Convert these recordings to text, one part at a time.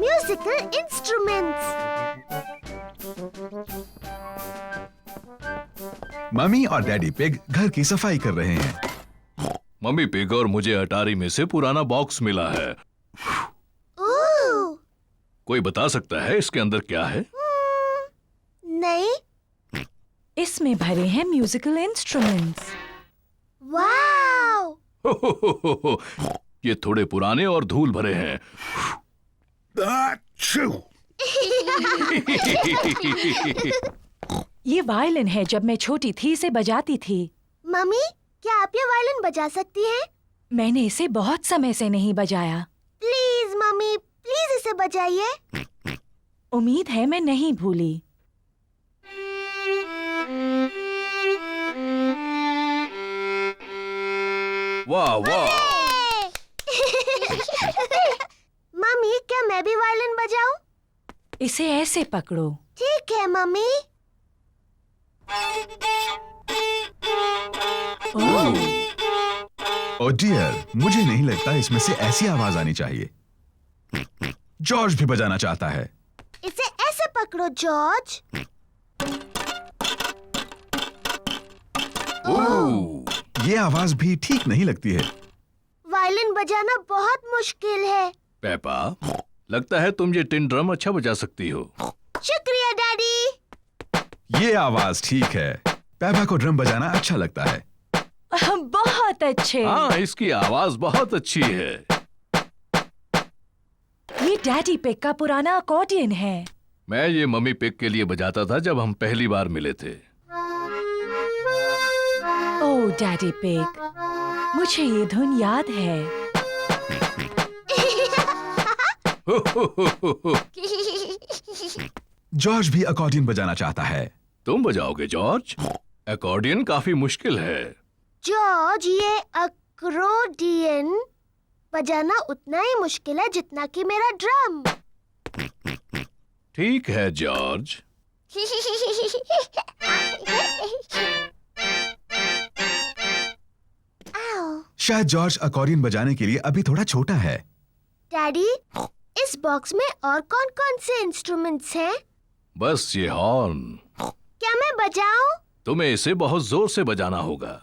Musical instruments. Mummy और daddy pig घर की सफाई कर रहे हैं। मम्मी पिग और मुझे अटारी में से पुराना बॉक्स मिला है। ओह, कोई बता सकता है इसके अंदर क्या है? नहीं। इसमें भरे हैं म्यूजिकल इंस्ट्रूमेंट्स। वाओ! ये थोड़े पुराने और धूल भरे हैं। ये वायलिन है, जब मैं छोटी थी इसे बजाती थी। मम्मी, क्या आप ये वायलिन बजा सकती हैं? मैंने इसे बहुत समय से नहीं बजाया। प्लीज मम्मी, प्लीज इसे बजाइए। उम्मीद है मैं नहीं भूली। वाह वाह! मम्मी, क्या मैं भी वायलिन बजाऊं? इसे ऐसे पकड़ो। ठीक है मम्मी। ओह डियर, मुझे नहीं लगता इसमें से ऐसी आवाज आनी चाहिए। जॉर्ज भी बजाना चाहता है। इसे ऐसे पकड़ो जॉर्ज। ये आवाज भी ठीक नहीं लगती है। वायलिन बजाना बहुत मुश्किल है। पेपा, लगता है तुम ये टिन ड्रम अच्छा बजा सकती हो। शुक्रिया डैडी। ये आवाज ठीक है। पेपा को ड्रम बजाना अच्छा लगता है। बहुत अच्छे। हाँ, इसकी आवाज बहुत अच्छी है। ये डैडी पिग का पुराना अकॉर्डियन है। मैं ये मम्मी पिग के लिए बजाता था जब हम पहली बार मिले थे। ओह डैडी पिग, मुझे ये धुन याद है। जॉर्ज भी अकॉर्डियन बजाना चाहता है। तुम बजाओगे जॉर्ज? अकॉर्डियन काफी मुश्किल है। जॉर्ज, ये अकॉर्डियन बजाना उतना ही मुश्किल है जितना कि मेरा ड्रम। ठीक है जॉर्ज। आओ। शायद जॉर्ज अकॉर्डियन बजाने के लिए अभी थोड़ा छोटा है। डैडी, इस बॉक्स में और कौन-कौन से इंस्ट्रूमेंट्स हैं? बस ये हॉर्न। क्या मैं बजाऊं? तुम्हें इसे बहुत जोर से बजाना होगा।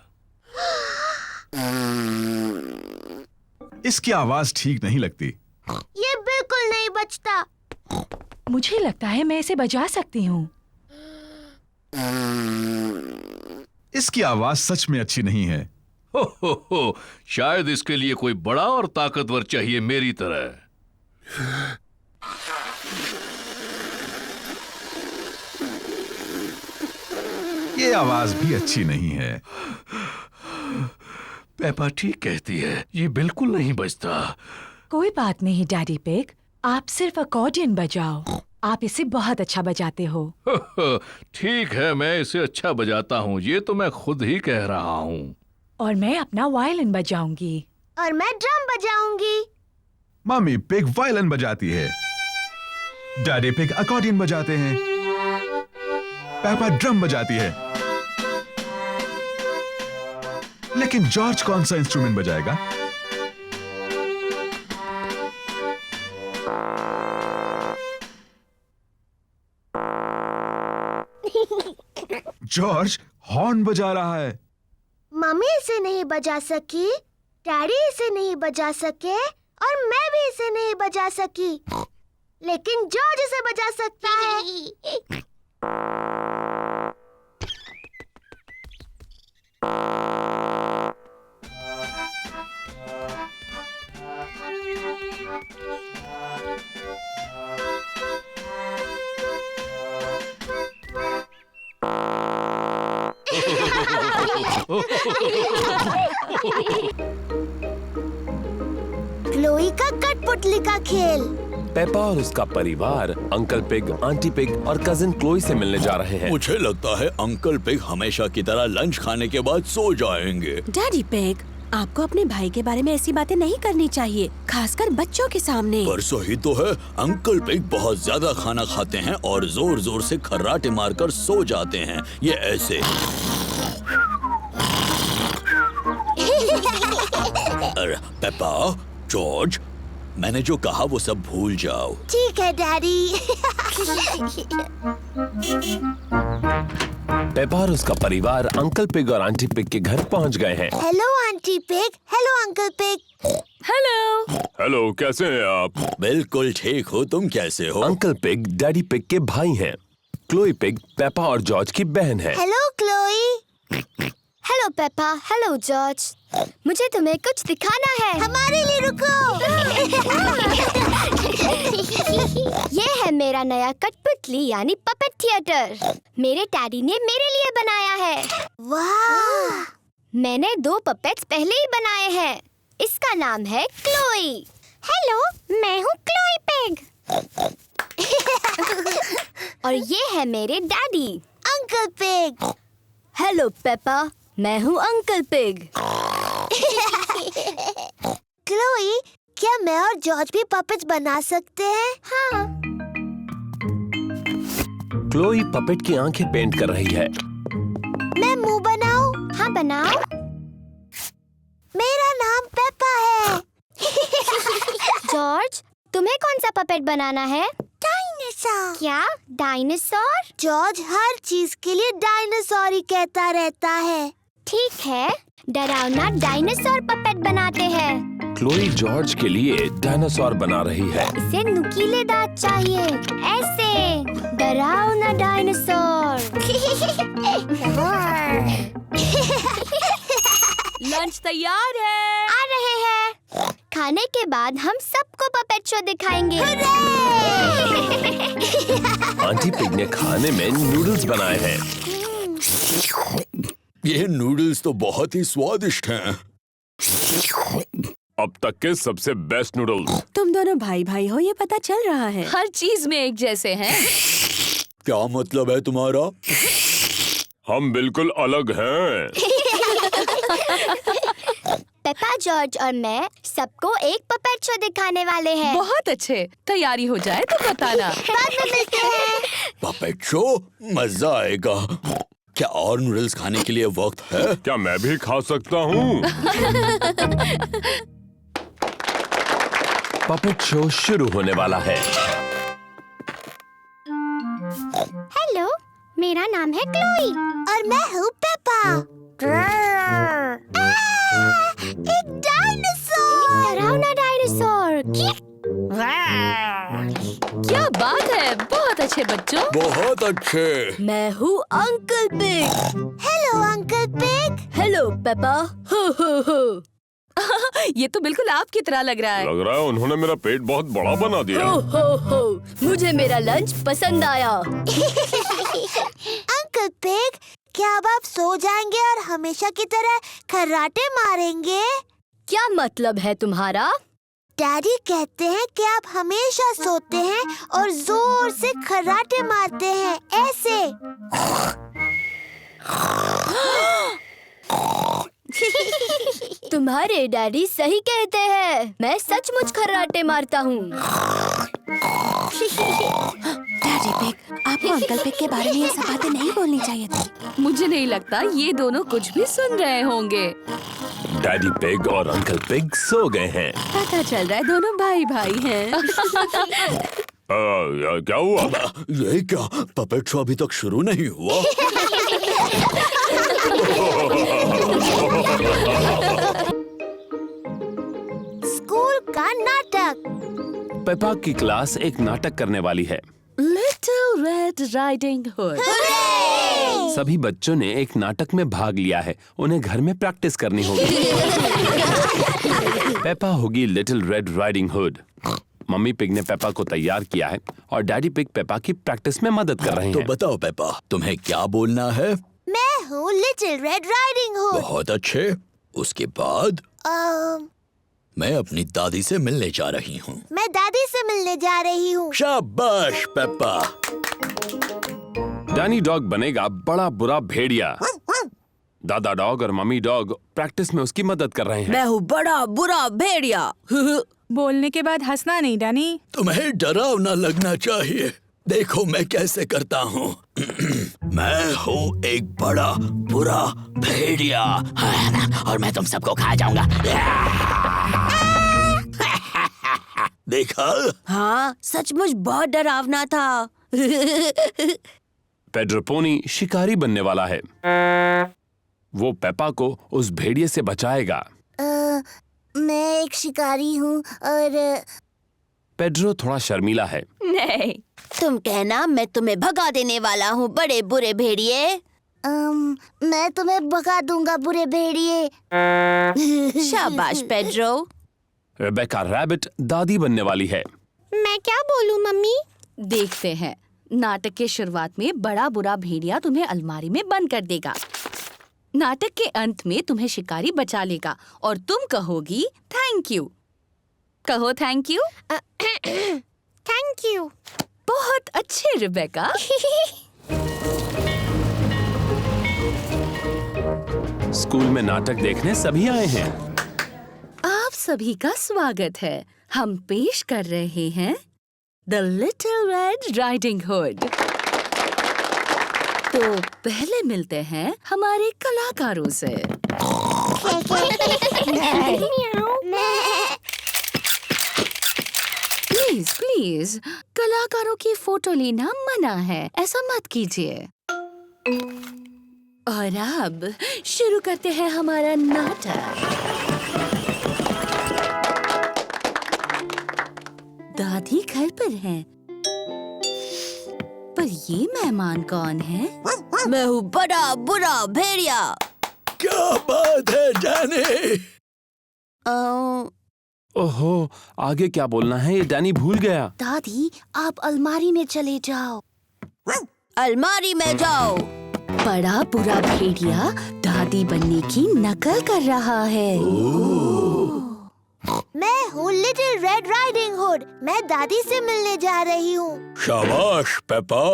इसकी आवाज ठीक नहीं लगती। ये बिल्कुल नहीं बजता। मुझे लगता है मैं इसे बजा सकती हूँ। इसकी आवाज सच में अच्छी नहीं है। हो, शायद इसके लिए कोई बड़ा और ताकतवर चाहिए मेरी तरह। ये आवाज भी अच्छी नहीं है। पेपा ठीक कहती है, ये बिल्कुल नहीं बजता। कोई बात नहीं डैडी पिग, आप सिर्फ अकॉर्डियन बजाओ। आप इसे बहुत अच्छा बजाते हो। ठीक है, मैं इसे अच्छा बजाता हूँ, ये तो मैं खुद ही कह रहा हूँ। और मैं अपना वायलिन बजाऊंगी। और मैं ड्रम बजाऊंगी। मम्मी पिग वायलिन बजाती है। डैडी पिग अकॉर्डियन बजाते हैं। पेपा ड्रम बजाती है। लेकिन जॉर्ज कौन सा इंस्ट्रूमेंट बजाएगा? जॉर्ज हॉर्न बजा रहा है। मम्मी इसे नहीं बजा सकी, डैडी इसे नहीं बजा सके और मैं भी इसे नहीं बजा सकी। लेकिन जॉर्ज इसे बजा सकता है। क्लोई का कठपुतली का खेल। पेपा और उसका परिवार अंकल पिग, आंटी पिग और कजिन क्लोई से मिलने जा रहे हैं। मुझे लगता है अंकल पिग हमेशा की तरह लंच खाने के बाद सो जाएंगे। डैडी पिग, आपको अपने भाई के बारे में ऐसी बातें नहीं करनी चाहिए, खासकर बच्चों के सामने। पर सही तो है, अंकल पिग बहुत ज्यादा खाना खाते हैं और जोर जोर से खर्राटे मारकर सो जाते हैं। ये ऐसे। पेपा, जॉर्ज, मैंने जो कहा वो सब भूल जाओ। ठीक है डैडी। पेपा और उसका परिवार अंकल पिग और आंटी पिग के घर पहुंच गए हैं। Hello aunty pig, hello uncle pig. Hello. Hello, कैसे हैं आप? बिल्कुल ठीक हो, तुम कैसे हो? अंकल पिग डैडी पिग के भाई हैं। क्लोई पिग पेपा और जॉर्ज की बहन है। Hello Chloe. Hello Peppa, hello George. मुझे तुम्हें कुछ दिखाना है। हमारे लिए रुको। ये है मेरा नया कठपुतली यानी पपेट थिएटर। मेरे डैडी ने मेरे लिए बनाया है। वाह! मैंने 2 पपेट्स पहले ही बनाए हैं। इसका नाम है क्लोई। हेलो, मैं हूँ क्लोई पिग। और ये है मेरे daddy uncle pig. Hello Peppa, मैं हूँ अंकल पिग। क्लोई, क्या मैं और जॉर्ज भी पपेट्स बना सकते हैं? हाँ। क्लोई पपेट की आंखें पेंट कर रही है। मैं मुंह बनाऊं? हाँ बनाओ। मेरा नाम पेपा है। जॉर्ज, तुम्हें कौन सा पपेट बनाना है? डायनासोर। क्या डायनासोर? जॉर्ज हर चीज के लिए डायनासोर ही कहता रहता है। ठीक है, डरावना डायनासोर पपेट बनाते हैं। क्लोई जॉर्ज के लिए डायनासोर बना रही है। इसे नुकीले दांत चाहिए, ऐसे डरावना डायनासोर। लंच तैयार है। आ रहे हैं। खाने के बाद हम सबको पपेट शो दिखाएंगे। आंटी पिग ने खाने में नूडल्स बनाए हैं। ये नूडल्स तो बहुत ही स्वादिष्ट हैं। अब तक के सबसे बेस्ट नूडल्स। तुम दोनों भाई भाई हो, ये पता चल रहा है। हर चीज में एक जैसे हैं। क्या मतलब है तुम्हारा? हम बिल्कुल अलग हैं। पेपा, जॉर्ज और मैं सबको एक पपेट शो दिखाने वाले हैं। बहुत अच्छे, तैयारी हो जाए तो बताना। बाद में मिलते हैं। Puppet show? मजा आएगा। क्या और नूडल्स खाने के लिए वक्त है? क्या मैं भी खा सकता हूँ? पपेट शो शुरू होने वाला है। हेलो, मेरा नाम है क्लोई। और मैं हूँ पेपा। एक डायनासोर। डरावना डायनासोर। क्या बात है, बहुत अच्छे बच्चों। बहुत अच्छे। मैं हूँ uncle pig. Hello uncle pig. Hello Peppa. हो हो हो। ये तो बिल्कुल आपकी तरह लग रहा है। लग रहा है उन्होंने मेरा पेट बहुत बड़ा बना दिया। हो हो हो। मुझे मेरा लंच पसंद आया। अंकल पिग, क्या अब आप सो जाएंगे और हमेशा की तरह खर्राटे मारेंगे? क्या मतलब है तुम्हारा? डैडी कहते हैं कि आप हमेशा सोते हैं और जोर से खर्राटे मारते हैं, ऐसे। तुम्हारे डैडी सही कहते हैं। मैं सचमुच खर्राटे मारता हूँ। डैडी पिग, आपको अंकल पिग के बारे में ये सब बातें नहीं बोलनी चाहिए थी। मुझे नहीं लगता ये दोनों कुछ भी सुन रहे होंगे। डैडी पिग और अंकल पिग सो गए हैं। पता चल रहा है दोनों भाई भाई हैं। क्या हुआ? ये क्या? पपेट शो अभी तक शुरू नहीं हुआ। स्कूल का नाटक। पेपा की क्लास एक नाटक करने वाली है। Little red riding hood. सभी बच्चों ने एक नाटक में भाग लिया है। उन्हें घर में प्रैक्टिस करनी होगी। पेपा होगी little red riding hood. Mummy pig ने पेपा को तैयार किया है और डैडी पिग पेपा की प्रैक्टिस में मदद कर रहे तो हैं। बताओ पेपा, तुम्हें क्या बोलना है? मैं हूँ लिटिल रेड राइडिंग हुड। बहुत अच्छे। उसके बाद मैं अपनी दादी से मिलने जा रही हूँ। मैं दादी से मिलने जा रही हूँ। शाबाश पेपा। डैनी डॉग बनेगा बड़ा बुरा भेड़िया। दादा डॉग और मम्मी डॉग प्रैक्टिस में उसकी मदद कर रहे हैं। मैं हूँ बड़ा बुरा भेड़िया। बोलने के बाद हंसना नहीं डैनी। तुम्हें डरावना लगना चाहिए। देखो मैं कैसे करता हूँ। मैं हूँ एक बड़ा बुरा भेड़िया और मैं तुम सबको खा जाऊंगा। देखा? हाँ, सचमुच बहुत डरावना था। पेड्रो पोनी शिकारी बनने वाला है। वो पेपा को उस भेड़िए से बचाएगा। मैं एक शिकारी हूँ और पेड्रो थोड़ा शर्मीला है। नहीं, तुम कहना मैं तुम्हें भगा देने वाला हूँ, बड़े बुरे भेड़िए। मैं तुम्हें भगा दूंगा बुरे भेड़िए। शाबाश पेड्रो। रेबेका रैबिट दादी बनने वाली है। मैं क्या बोलूं मम्मी? देखते हैं। नाटक के शुरुआत में बड़ा बुरा भेड़िया तुम्हें अलमारी में बंद कर देगा। नाटक के अंत में तुम्हें शिकारी बचा लेगा और तुम कहोगी थैंक यू। कहो थैंक यू। Thank you. बहुत अच्छे रेबेका। स्कूल में नाटक देखने सभी आए हैं। आप सभी का स्वागत है। हम पेश कर रहे हैं the little red riding hood. तो पहले मिलते हैं हमारे कलाकारों से। प्लीज प्लीज, कलाकारों की फोटो लेना मना है, ऐसा मत कीजिए। और अब शुरू करते हैं हमारा नाटक। दादी घर पर हैं, पर ये मेहमान कौन है? मैं हूँ बड़ा बुरा भेड़िया। क्या बात है डैनी? ओहो, आगे क्या बोलना है ये डैनी भूल गया। दादी, आप अलमारी में चले जाओ। अलमारी में जाओ। बड़ा बुरा भेड़िया दादी बनने की नकल कर रहा है। मैं हूँ लिटिल रेड राइडिंग हुड। मैं दादी से मिलने जा रही हूँ। शाबाश पेपा।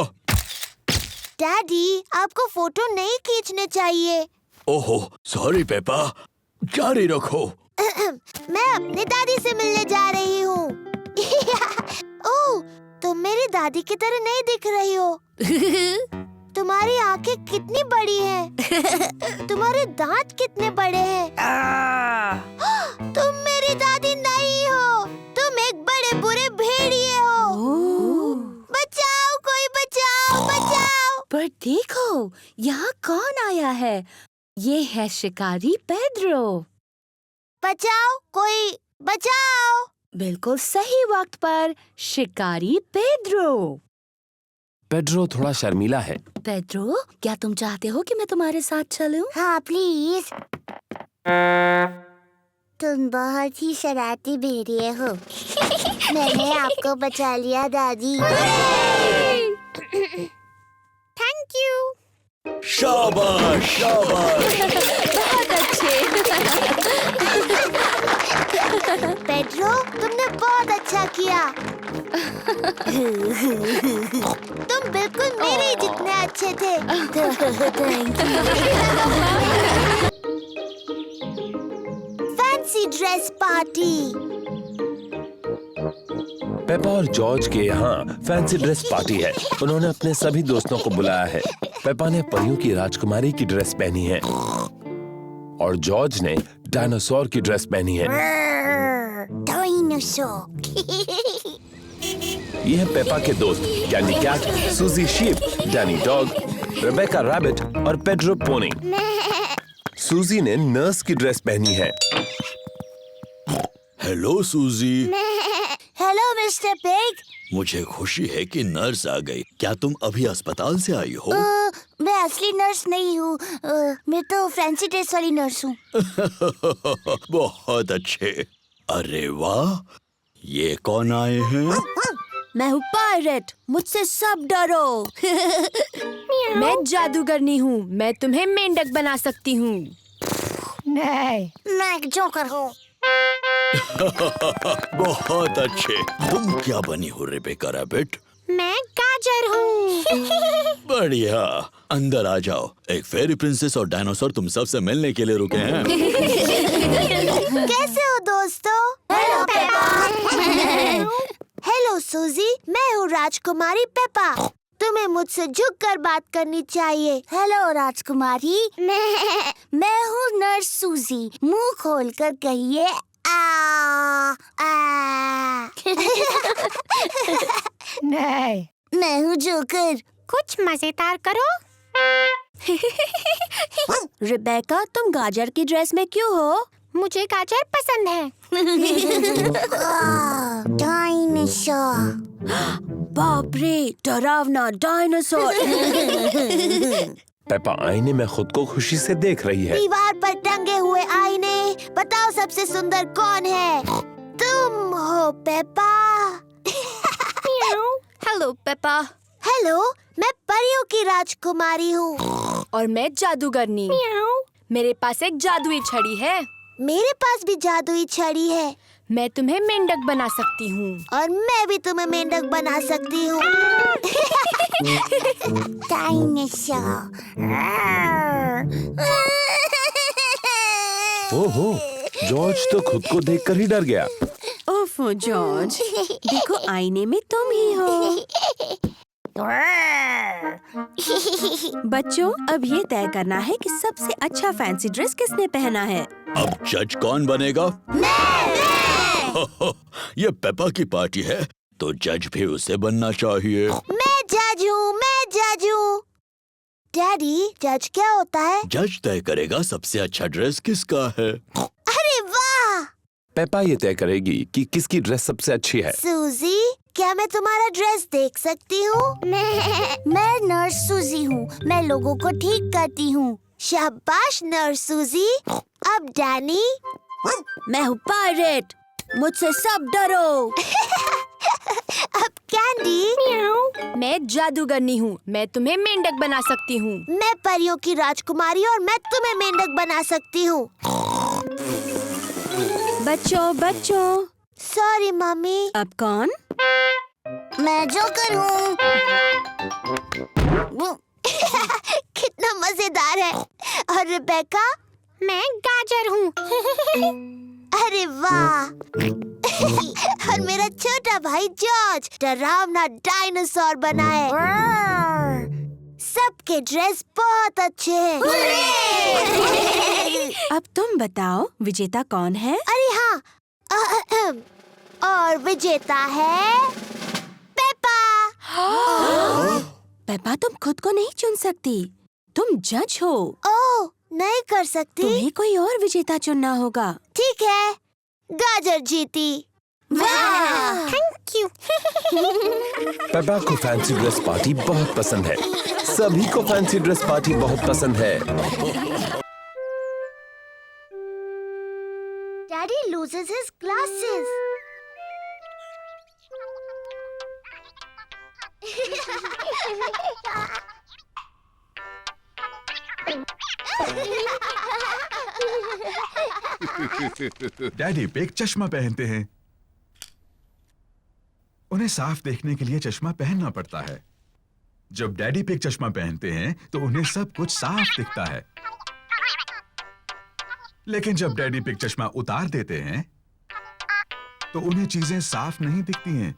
डैडी, आपको फोटो नहीं खींचने चाहिए। ओहो, सॉरी पेपा, जारी रखो। मैं अपनी दादी से मिलने जा रही हूँ। ओह, तुम मेरी दादी की तरह नहीं दिख रही हो। तुम्हारी आंखें कितनी बड़ी हैं। तुम्हारे दांत कितने बड़े हैं। तुम मेरी दादी नहीं हो, तुम एक बड़े बुरे भेड़िए हो। बचाओ, कोई बचाओ, बचाओ। पर देखो, यहाँ कौन आया है? ये है शिकारी पेड्रो। बचाओ, कोई बचाओ। बिल्कुल सही वक्त पर शिकारी पेड्रो। पेड्रो थोड़ा शर्मीला है। पेड्रो, क्या तुम चाहते हो कि मैं तुम्हारे साथ चलूं? हाँ प्लीज। तुम बहुत ही शरारती भेड़िए हो। मैंने आपको बचा लिया दादी। Thank you. शाबाश शाबाश। बहुत अच्छे। पेड्रो, तुमने बहुत अच्छा किया। तुम बिल्कुल मेरे ही जितने अच्छे थे। Fancy dress party. पेपा और जॉर्ज के यहाँ फैंसी ड्रेस पार्टी है। उन्होंने अपने सभी दोस्तों को बुलाया है। पेपा ने परियों की राजकुमारी की ड्रेस पहनी है और जॉर्ज ने डायनासोर की ड्रेस पहनी है। डायनासोर। ये है पेपा के दोस्त Candy Cat, Suzy Sheep, Danny Dog, Rebecca Rabbit और पेड्रो पोनी। सूजी ने नर्स की ड्रेस पहनी है। Hello Suzy. Hello mister Pig. मुझे खुशी है कि नर्स आ गई। क्या तुम अभी अस्पताल से आई हो? मैं असली नर्स नहीं हूँ। मैं तो फैंसी ड्रेस वाली नर्स हूँ। बहुत अच्छे। अरे वाह, ये कौन आए हैं? मैं हूँ पायरेट, मुझसे सब डरो। मैं जादूगरनी हूँ, मैं तुम्हें मेंढक बना सकती हूँ। नहीं, मैं एक जोकर हूँ। बहुत अच्छे। तुम क्या बनी हो रेबेका रैबिट? मैं गाजर हूँ। बढ़िया, अंदर आ जाओ। एक फेरी प्रिंसेस और डायनासोर तुम सबसे मिलने के लिए रुके हैं। कैसे हो दोस्तों? Hello Peppa. हेलो सूजी, मैं हूँ राजकुमारी पेपा। तुम्हें मुझसे झुककर बात करनी चाहिए। हेलो राजकुमारी। मैं हूँ नर्स सूजी। मुंह खोलकर कहिए नहीं। मैं हूँ जोकर। कुछ मजेदार करो। रिबेका, तुम गाजर की ड्रेस में क्यों हो? मुझे गाजर पसंद है। डायनासोर। बाप रे, डरावना डायनासोर। पेपा आईने में खुद को खुशी से देख रही है। दीवार पर टंगे हुए आईने, बताओ सबसे सुंदर कौन है? तुम हो पेपा। Hello Peppa. हेलो, मैं परियों की राजकुमारी हूँ। और मैं जादूगरनी। मेरे पास एक जादुई छड़ी है। मेरे पास भी जादुई छड़ी है। मैं तुम्हें मेंढक बना सकती हूँ। और मैं भी तुम्हें मेंढक बना सकती हूँ। डायनासोर। ओहो, जॉर्ज तो खुद को देखकर ही डर गया। ओफो जॉर्ज, देखो आईने में तुम ही हो। बच्चों, अब ये तय करना है कि सबसे अच्छा फैंसी ड्रेस किसने पहना है। अब जज कौन बनेगा? ये पेपा की पार्टी है, तो जज भी उसे बनना चाहिए। मैं जज हूँ, मैं जज हूँ। डैडी, जज क्या होता है? जज तय करेगा सबसे अच्छा ड्रेस किसका है। अरे वाह! पेपा ये तय करेगी कि किसकी ड्रेस सबसे अच्छी है। सूजी, क्या मैं तुम्हारा ड्रेस देख सकती हूँ? मैं नर्स सूजी हूँ। मैं लोगों को ठीक करती हूँ। शाबाश नर्स सूजी। अब डैनी। मैं हूँ पायरेट। मुझसे सब डरो। अब कैंडी। मैं जादूगरनी हूँ। मैं तुम्हें मेंढक बना सकती हूँ। मैं परियों की राजकुमारी और मैं तुम्हें मेंढक बना सकती हूँ। बच्चों, सॉरी मम्मी। अब कौन? मैं जोकर हूँ। कितना मजेदार है। और रिबेका? मैं गाजर हूँ। अरे वाह! और मेरा छोटा भाई जॉर्ज डरावना डायनासोर बना है। सबके ड्रेस बहुत अच्छे हैं। अब तुम बताओ विजेता कौन है? अरे हाँ, और विजेता है पेपा। पेपा, तुम खुद को नहीं चुन सकती। तुम जज हो। ओह, नहीं कर सकती। तुम्हें कोई और विजेता चुनना होगा। ठीक है, गाजर जीती। वाह! Thank you. पेपा को फैंसी ड्रेस पार्टी बहुत पसंद है। सभी को फैंसी ड्रेस पार्टी बहुत पसंद है। Daddy loses his glasses. Daddy pig चश्मा पहनते हैं। उन्हें साफ देखने के लिए चश्मा पहनना पड़ता है। जब डैडी पिग चश्मा पहनते हैं तो उन्हें सब कुछ साफ दिखता है। लेकिन जब डैडी पिग चश्मा उतार देते हैं तो उन्हें चीजें साफ नहीं दिखती हैं।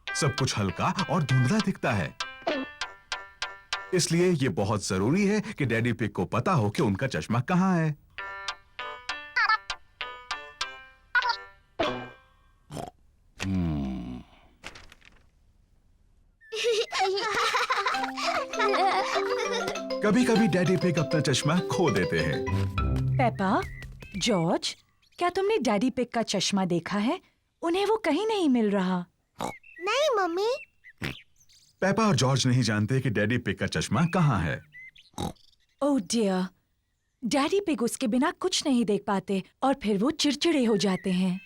सब कुछ हल्का और धुंधला दिखता है। इसलिए ये बहुत जरूरी है कि डैडी पिग को पता हो कि उनका चश्मा कहाँ है। कभी-कभी डैडी पिग अपना चश्मा खो देते हैं। पेपा, जॉर्ज, क्या तुमने डैडी पिग का चश्मा देखा है? उन्हें वो कहीं नहीं मिल रहा। नहीं मम्मी। पेपा और जॉर्ज नहीं जानते कि डैडी पिग का चश्मा कहाँ है। ओह डियर, डैडी पिग उसके बिना कुछ नहीं देख पाते और फिर वो चिड़चिड़े हो जाते हैं।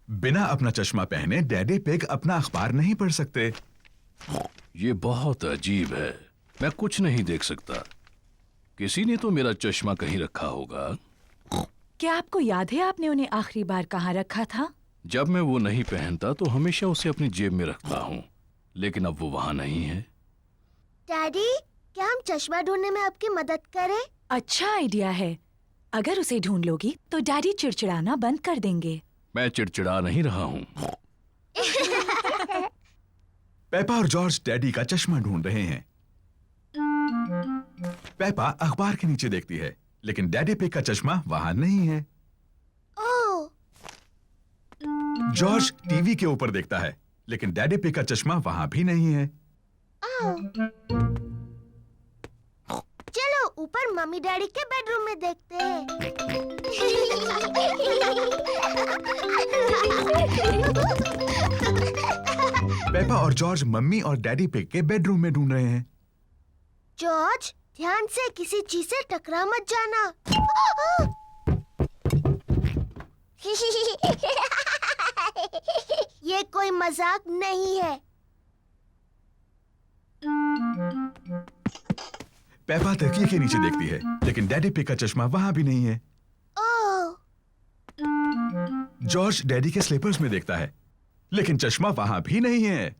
बिना अपना चश्मा पहने डैडी पिग अपना अखबार नहीं पढ़ सकते। ये बहुत अजीब है। मैं कुछ नहीं देख सकता। किसी ने तो मेरा चश्मा कहीं रखा होगा। क्या आपको याद है आपने उन्हें आखिरी बार कहाँ रखा था? जब मैं वो नहीं पहनता तो हमेशा उसे अपनी जेब में रखता हूँ, लेकिन अब वो वहाँ नहीं है। डैडी, क्या हम चश्मा ढूंढने में आपकी मदद करें? अच्छा आइडिया है। अगर उसे ढूंढ लोगी तो डैडी चिड़चिड़ाना बंद कर देंगे। मैं चिड़चिड़ा नहीं रहा हूँ। पेपा और जॉर्ज डैडी का चश्मा ढूंढ रहे हैं। पेपा अखबार के नीचे देखती है, लेकिन डैडी पिग का चश्मा वहां नहीं है। ओह, जॉर्ज टीवी के ऊपर देखता है, लेकिन डैडी पिग का चश्मा वहां भी नहीं है। चलो ऊपर मम्मी डैडी के बेडरूम में देखते हैं। पेपा और जॉर्ज मम्मी और डैडी पिग के बेडरूम में ढूंढ रहे हैं। जॉर्ज, ध्यान से किसी चीज से टकरा मत जाना। ये कोई मजाक नहीं है। पेपा तकिए के नीचे देखती है, लेकिन डैडी पिग का चश्मा वहां भी नहीं है। ओह, जॉर्ज डैडी के स्लीपर्स में देखता है, लेकिन चश्मा वहां भी नहीं है।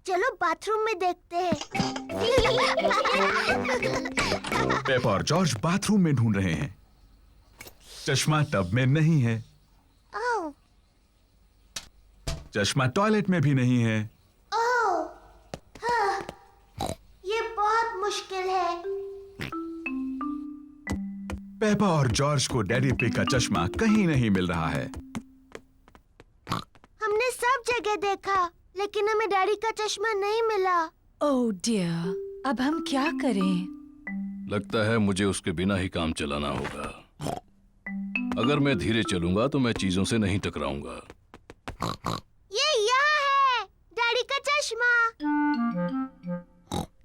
चलो बाथरूम में देखते हैं। पेपा और जॉर्ज बाथरूम में ढूंढ रहे हैं। चश्मा टब में नहीं है। ओह, चश्मा टॉयलेट में भी नहीं है। ओह, हाँ, ये बहुत मुश्किल है। पेपा और जॉर्ज को डैडी पिग का चश्मा कहीं नहीं मिल रहा है। हमने सब जगह देखा, लेकिन हमें डैडी का चश्मा नहीं मिला। ओह डियर, अब हम क्या करें? लगता है मुझे उसके बिना ही काम चलाना होगा। अगर मैं धीरे चलूंगा तो मैं चीजों से नहीं टकराऊंगा। ये यहाँ है, डैडी का चश्मा।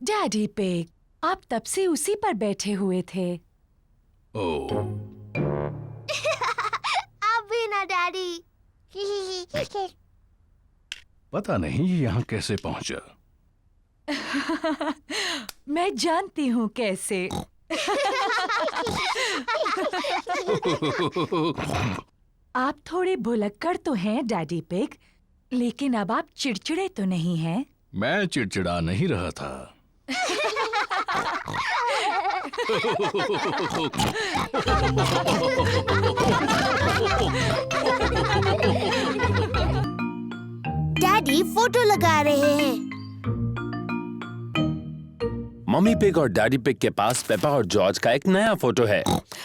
डैडी पिग, आप तब से उसी पर बैठे हुए थे। ओह, अब भी ना डैडी। पता नहीं ये यहाँ कैसे पहुंचा। मैं जानती हूँ कैसे। आप थोड़े भुलक्कड़ तो हैं डैडी पिग, लेकिन अब आप चिड़चिड़े तो नहीं हैं। मैं चिड़चिड़ा नहीं रहा था। डैडी फोटो लगा रहे हैं। मम्मी पिग और डैडी पिग के पास पेपा और जॉर्ज का एक नया फोटो है।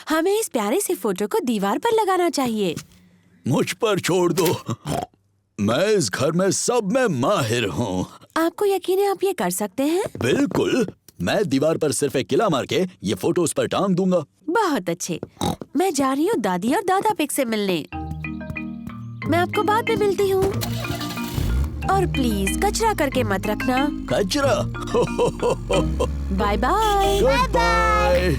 हमें इस प्यारे से फोटो को दीवार पर लगाना चाहिए। मुझ पर छोड़ दो, मैं इस घर में सब में माहिर हूँ। आपको यकीन है आप ये कर सकते हैं? बिल्कुल, मैं दीवार पर सिर्फ एक किला मार के ये फोटो उस पर टांग दूंगा। बहुत अच्छे। मैं जा रही हूँ दादी और दादा पिग से मिलने। मैं आपको बाद में मिलती हूँ। और प्लीज कचरा करके मत रखना। कचरा? Bye bye. Good bye.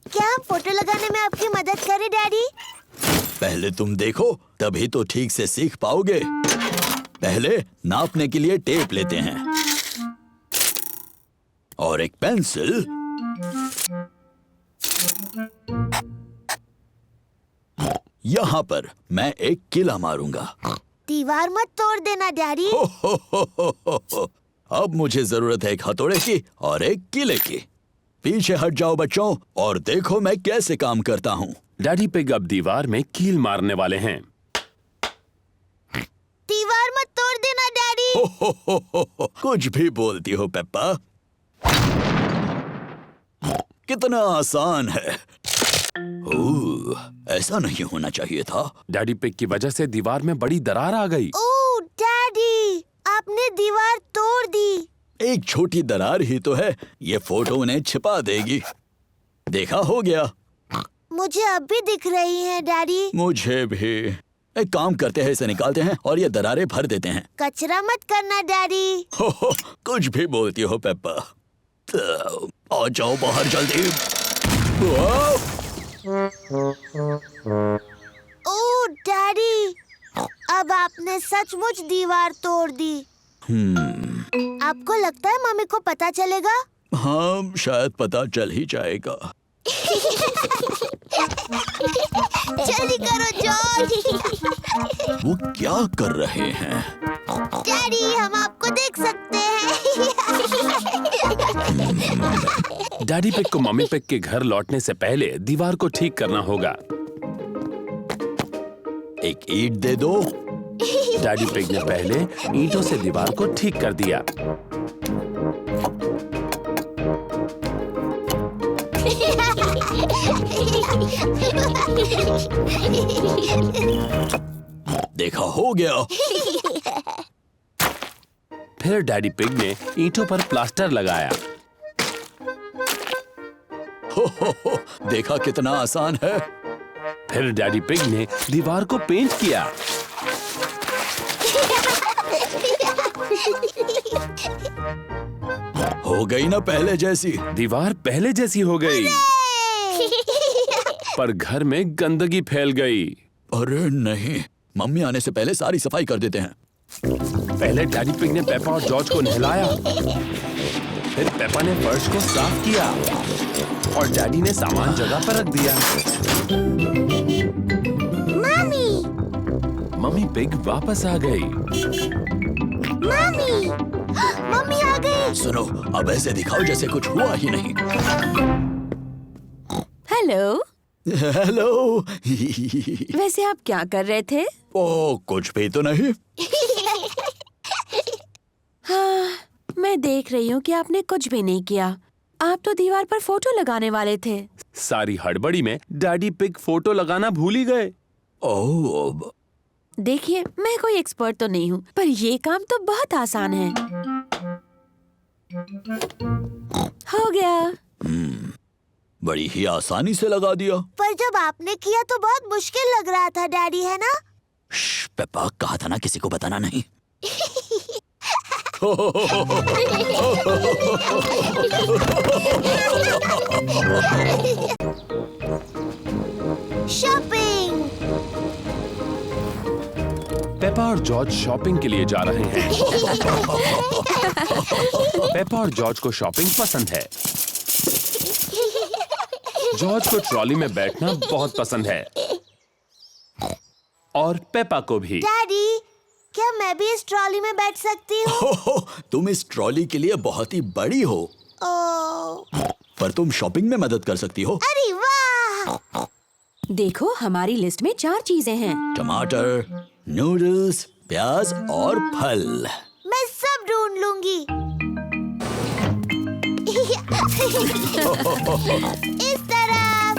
क्या हम फोटो लगाने में आपकी मदद करें डैडी? पहले तुम देखो, तभी तो ठीक से सीख पाओगे। पहले नापने के लिए टेप लेते हैं और एक पेंसिल। यहाँ पर मैं एक किला मारूंगा। दीवार मत तोड़ देना डैडी। अब मुझे जरूरत है एक हथौड़े की और एक किले की। पीछे हट जाओ बच्चों और देखो मैं कैसे काम करता हूँ। डैडी पिग अब दीवार में कील मारने वाले हैं। दीवार मत तोड़ देना डैडी। कुछ भी बोलती हो पेप्पा। कितना आसान है। ओह, ऐसा नहीं होना चाहिए था। डैडी पिग की वजह से दीवार में बड़ी दरार आ गई। ओह डैडी, आपने दीवार तोड़ दी। एक छोटी दरार ही तो है, ये फोटो उन्हें छिपा देगी। देखा, हो गया। मुझे अब भी दिख रही हैं डैडी। मुझे भी। एक काम करते हैं, इसे निकालते हैं और ये दरारें भर देते हैं। कचरा मत करना डैडी। कुछ भी बोलती हो पेप्पा। तो आ जाओ बाहर जल्दी। ओह डैडी, अब आपने सचमुच दीवार तोड़ दी। आपको लगता है मम्मी को पता चलेगा? हाँ, शायद पता चल ही जाएगा। जल्दी करो जॉर्ज। वो क्या कर रहे हैं? डैडी, हम आपको देख सकते हैं। डैडी पिग को मम्मी पिग के घर लौटने से पहले दीवार को ठीक करना होगा। एक ईंट दे दो डैडी पिग ने पहले ईंटों से दीवार को ठीक कर दिया। देखा, हो गया। फिर डैडी पिग ने ईंटों पर प्लास्टर लगाया। हो, देखा कितना आसान है। फिर डैडी पिग ने दीवार को पेंट किया। हो गई ना पहले जैसी। दीवार पहले जैसी हो गई, पर घर में गंदगी फैल गई। अरे नहीं, मम्मी आने से पहले सारी सफाई कर देते हैं। पहले डैडी पिग ने पेपा और जॉर्ज को नहलाया। फिर पेपा ने फर्श को साफ किया और डैडी ने सामान जगह पर रख दिया। मम्मी पिग वापस आ गई। मम्मी आ गई। सुनो, अब ऐसे दिखाओ जैसे कुछ हुआ ही नहीं। हेलो। हेलो। वैसे आप क्या कर रहे थे? ओ, कुछ भी तो नहीं। हाँ, मैं देख रही हूँ कि आपने कुछ भी नहीं किया। आप तो दीवार पर फोटो लगाने वाले थे। सारी हड़बड़ी में डैडी पिग फोटो लगाना भूल ही गए। ओह, देखिए, मैं कोई एक्सपर्ट तो नहीं हूँ, पर ये काम तो बहुत आसान है। हो गया। बड़ी ही आसानी से लगा दिया। पर जब आपने किया तो बहुत मुश्किल लग रहा था डैडी, है ना? पेपा, कहा था ना किसी को बताना नहीं। शॉपिंग। पेपा और जॉर्ज शॉपिंग के लिए जा रहे हैं। पेपा और जॉर्ज को शॉपिंग पसंद है। जॉर्ज को ट्रॉली में बैठना बहुत पसंद है और पेपा को भी। डैडी, क्या मैं भी इस ट्रॉली में बैठ सकती हूँ? तुम इस ट्रॉली के लिए बहुत ही बड़ी हो, ओह, पर तुम शॉपिंग में मदद कर सकती हो। अरे वाह! देखो, हमारी लिस्ट में 4 चीजें हैं। टमाटर, नूडल्स, प्याज और फल। मैं सब ढूंढ लूंगी। इस तरफ।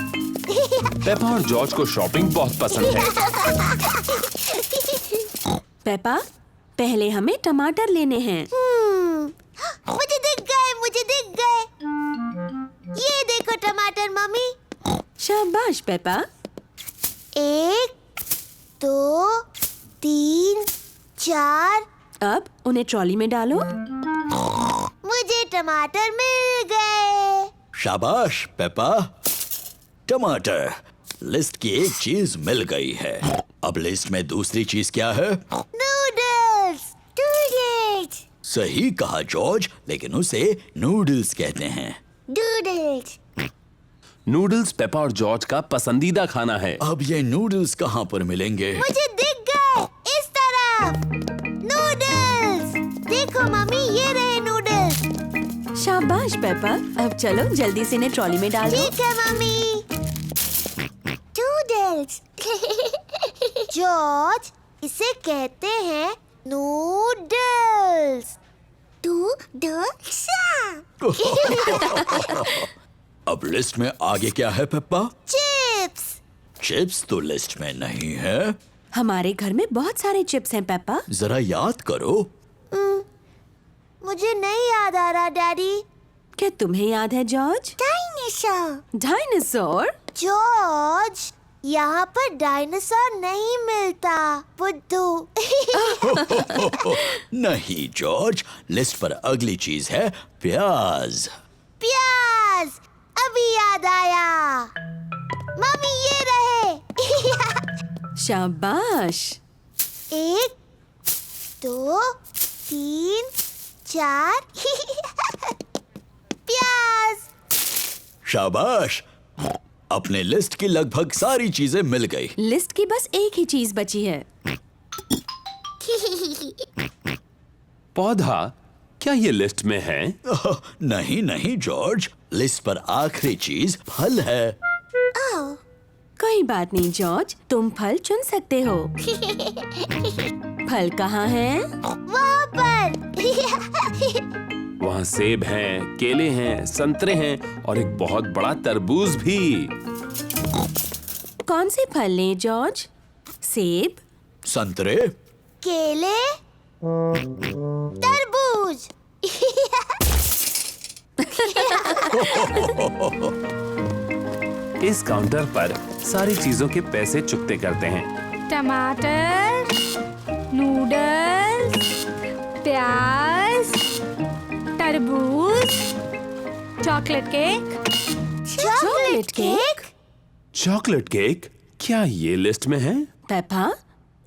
पेपा और जॉर्ज को शॉपिंग बहुत पसंद है। पेपा, पहले हमें टमाटर लेने हैं। मुझे दिख गए, मुझे दिख गए। ये देखो टमाटर मम्मी। शाबाश पेपा। 1, 2, 3, 4। अब उन्हें ट्रॉली में डालो। मुझे टमाटर मिल गए। शाबाश पेपा। टमाटर। लिस्ट की एक चीज मिल गई है। अब लिस्ट में दूसरी चीज क्या है? नूडल्स। नूडल्स। सही कहा जॉर्ज, लेकिन उसे नूडल्स कहते हैं। नूडल्स। नूडल्स पेपा और जॉर्ज का पसंदीदा खाना है। अब ये नूडल्स कहाँ पर मिलेंगे? मुझे दिख गए, इस तरफ। नूडल्स। देखो मम्मी, ये रहे नूडल्स। शाबाश पेपा। अब चलो जल्दी से इन्हें ट्रॉली में डालो। ठीक है मम्मी। नूडल्स। जॉर्ज, इसे कहते हैं नूडल्स। नूडल्स। अब लिस्ट में आगे क्या है पेप्पा? चिप्स। चिप्स तो लिस्ट में नहीं है। हमारे घर में बहुत सारे चिप्स हैं पेपा। जरा याद करो। मुझे नहीं याद आ रहा डैडी। क्या तुम्हें याद है जॉर्ज? डायनासोर। डायनासोर? जॉर्ज, यहाँ पर डायनासोर नहीं मिलता, बुद्धू। नहीं जॉर्ज, लिस्ट पर अगली चीज है प्याज। प्याज, अभी याद आया। मम्मी ये रहे। शाबाश। 1, 2, 3, 4। प्याज। शाबाश। अपने लिस्ट की लगभग सारी चीजें मिल गई। लिस्ट की बस एक ही चीज बची है। पौधा, क्या ये लिस्ट में है? नहीं नहीं जॉर्ज, लिस्ट पर आखिरी चीज फल है। कोई बात नहीं जॉर्ज, तुम फल चुन सकते हो। फल कहाँ है? वहाँ पर। वहाँ सेब हैं, केले हैं, संतरे हैं और एक बहुत बड़ा तरबूज भी। कौन से फल लें जॉर्ज? सेब, संतरे, केले, तरबूज। इस काउंटर पर सारी चीजों के पैसे चुकते करते हैं। टमाटर, नूडल्स, प्याज, तरबूज, chocolate cake. Chocolate cake? Chocolate cake? क्या ये लिस्ट में है? पेपा,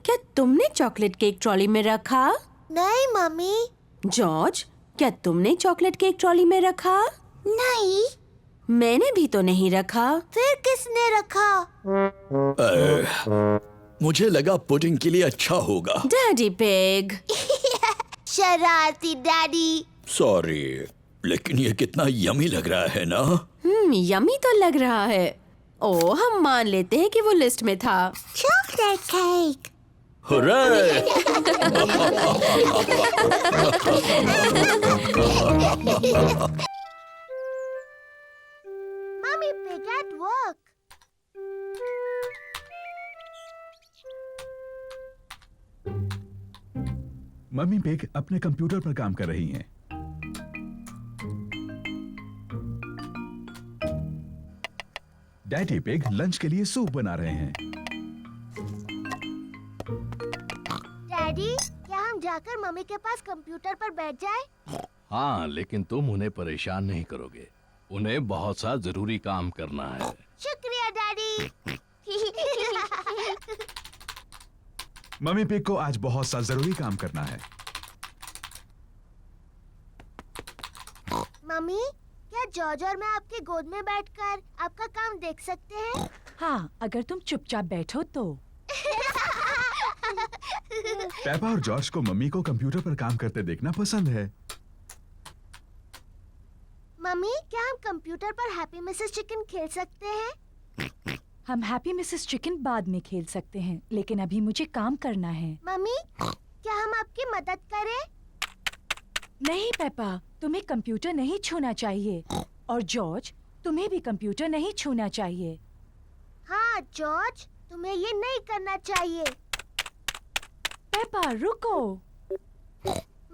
क्या तुमने चॉकलेट केक ट्रॉली में रखा? नहीं मम्मी। जॉर्ज, क्या तुमने चॉकलेट केक ट्रॉली में रखा? नहीं। मैंने भी तो नहीं रखा। फिर किसने रखा? मुझे लगा पुडिंग के लिए अच्छा होगा। Daddy pig. शरारती डैडी। सॉरी, लेकिन ये कितना यमी लग रहा है ना। यमी तो लग रहा है। ओ, हम मान लेते हैं कि वो लिस्ट में था। Chocolate cake. Hurray! Mummy Pig at work. Mummy pig अपने कंप्यूटर पर काम कर रही हैं। डैडी पिग लंच के लिए सूप बना रहे हैं। डैडी, क्या हम जाकर मम्मी के पास कंप्यूटर पर बैठ जाएं? हाँ, लेकिन तुम उन्हें परेशान नहीं करोगे। उन्हें बहुत सा जरूरी काम करना है। शुक्रिया डैडी। मम्मी पिग को आज बहुत सा जरूरी काम करना है। मम्मी, क्या जॉर्ज और मैं आपके गोद में बैठकर आपका काम देख सकते हैं? हाँ, अगर तुम चुपचाप बैठो तो। पेपा और जॉर्ज को मम्मी को कंप्यूटर पर काम करते देखना पसंद है। मम्मी, क्या हम कंप्यूटर पर हैप्पी मिसेस चिकन खेल सकते हैं? हम हैप्पी मिसेस चिकन बाद में खेल सकते हैं, लेकिन अभी मुझे काम करना है। मम्मी, क्या हम आपकी मदद करें? नहीं पेपा, तुम्हें कंप्यूटर नहीं छूना चाहिए। और जॉर्ज, तुम्हें भी कंप्यूटर नहीं छूना चाहिए। हाँ जॉर्ज, तुम्हें ये नहीं करना चाहिए। पेपा रुको।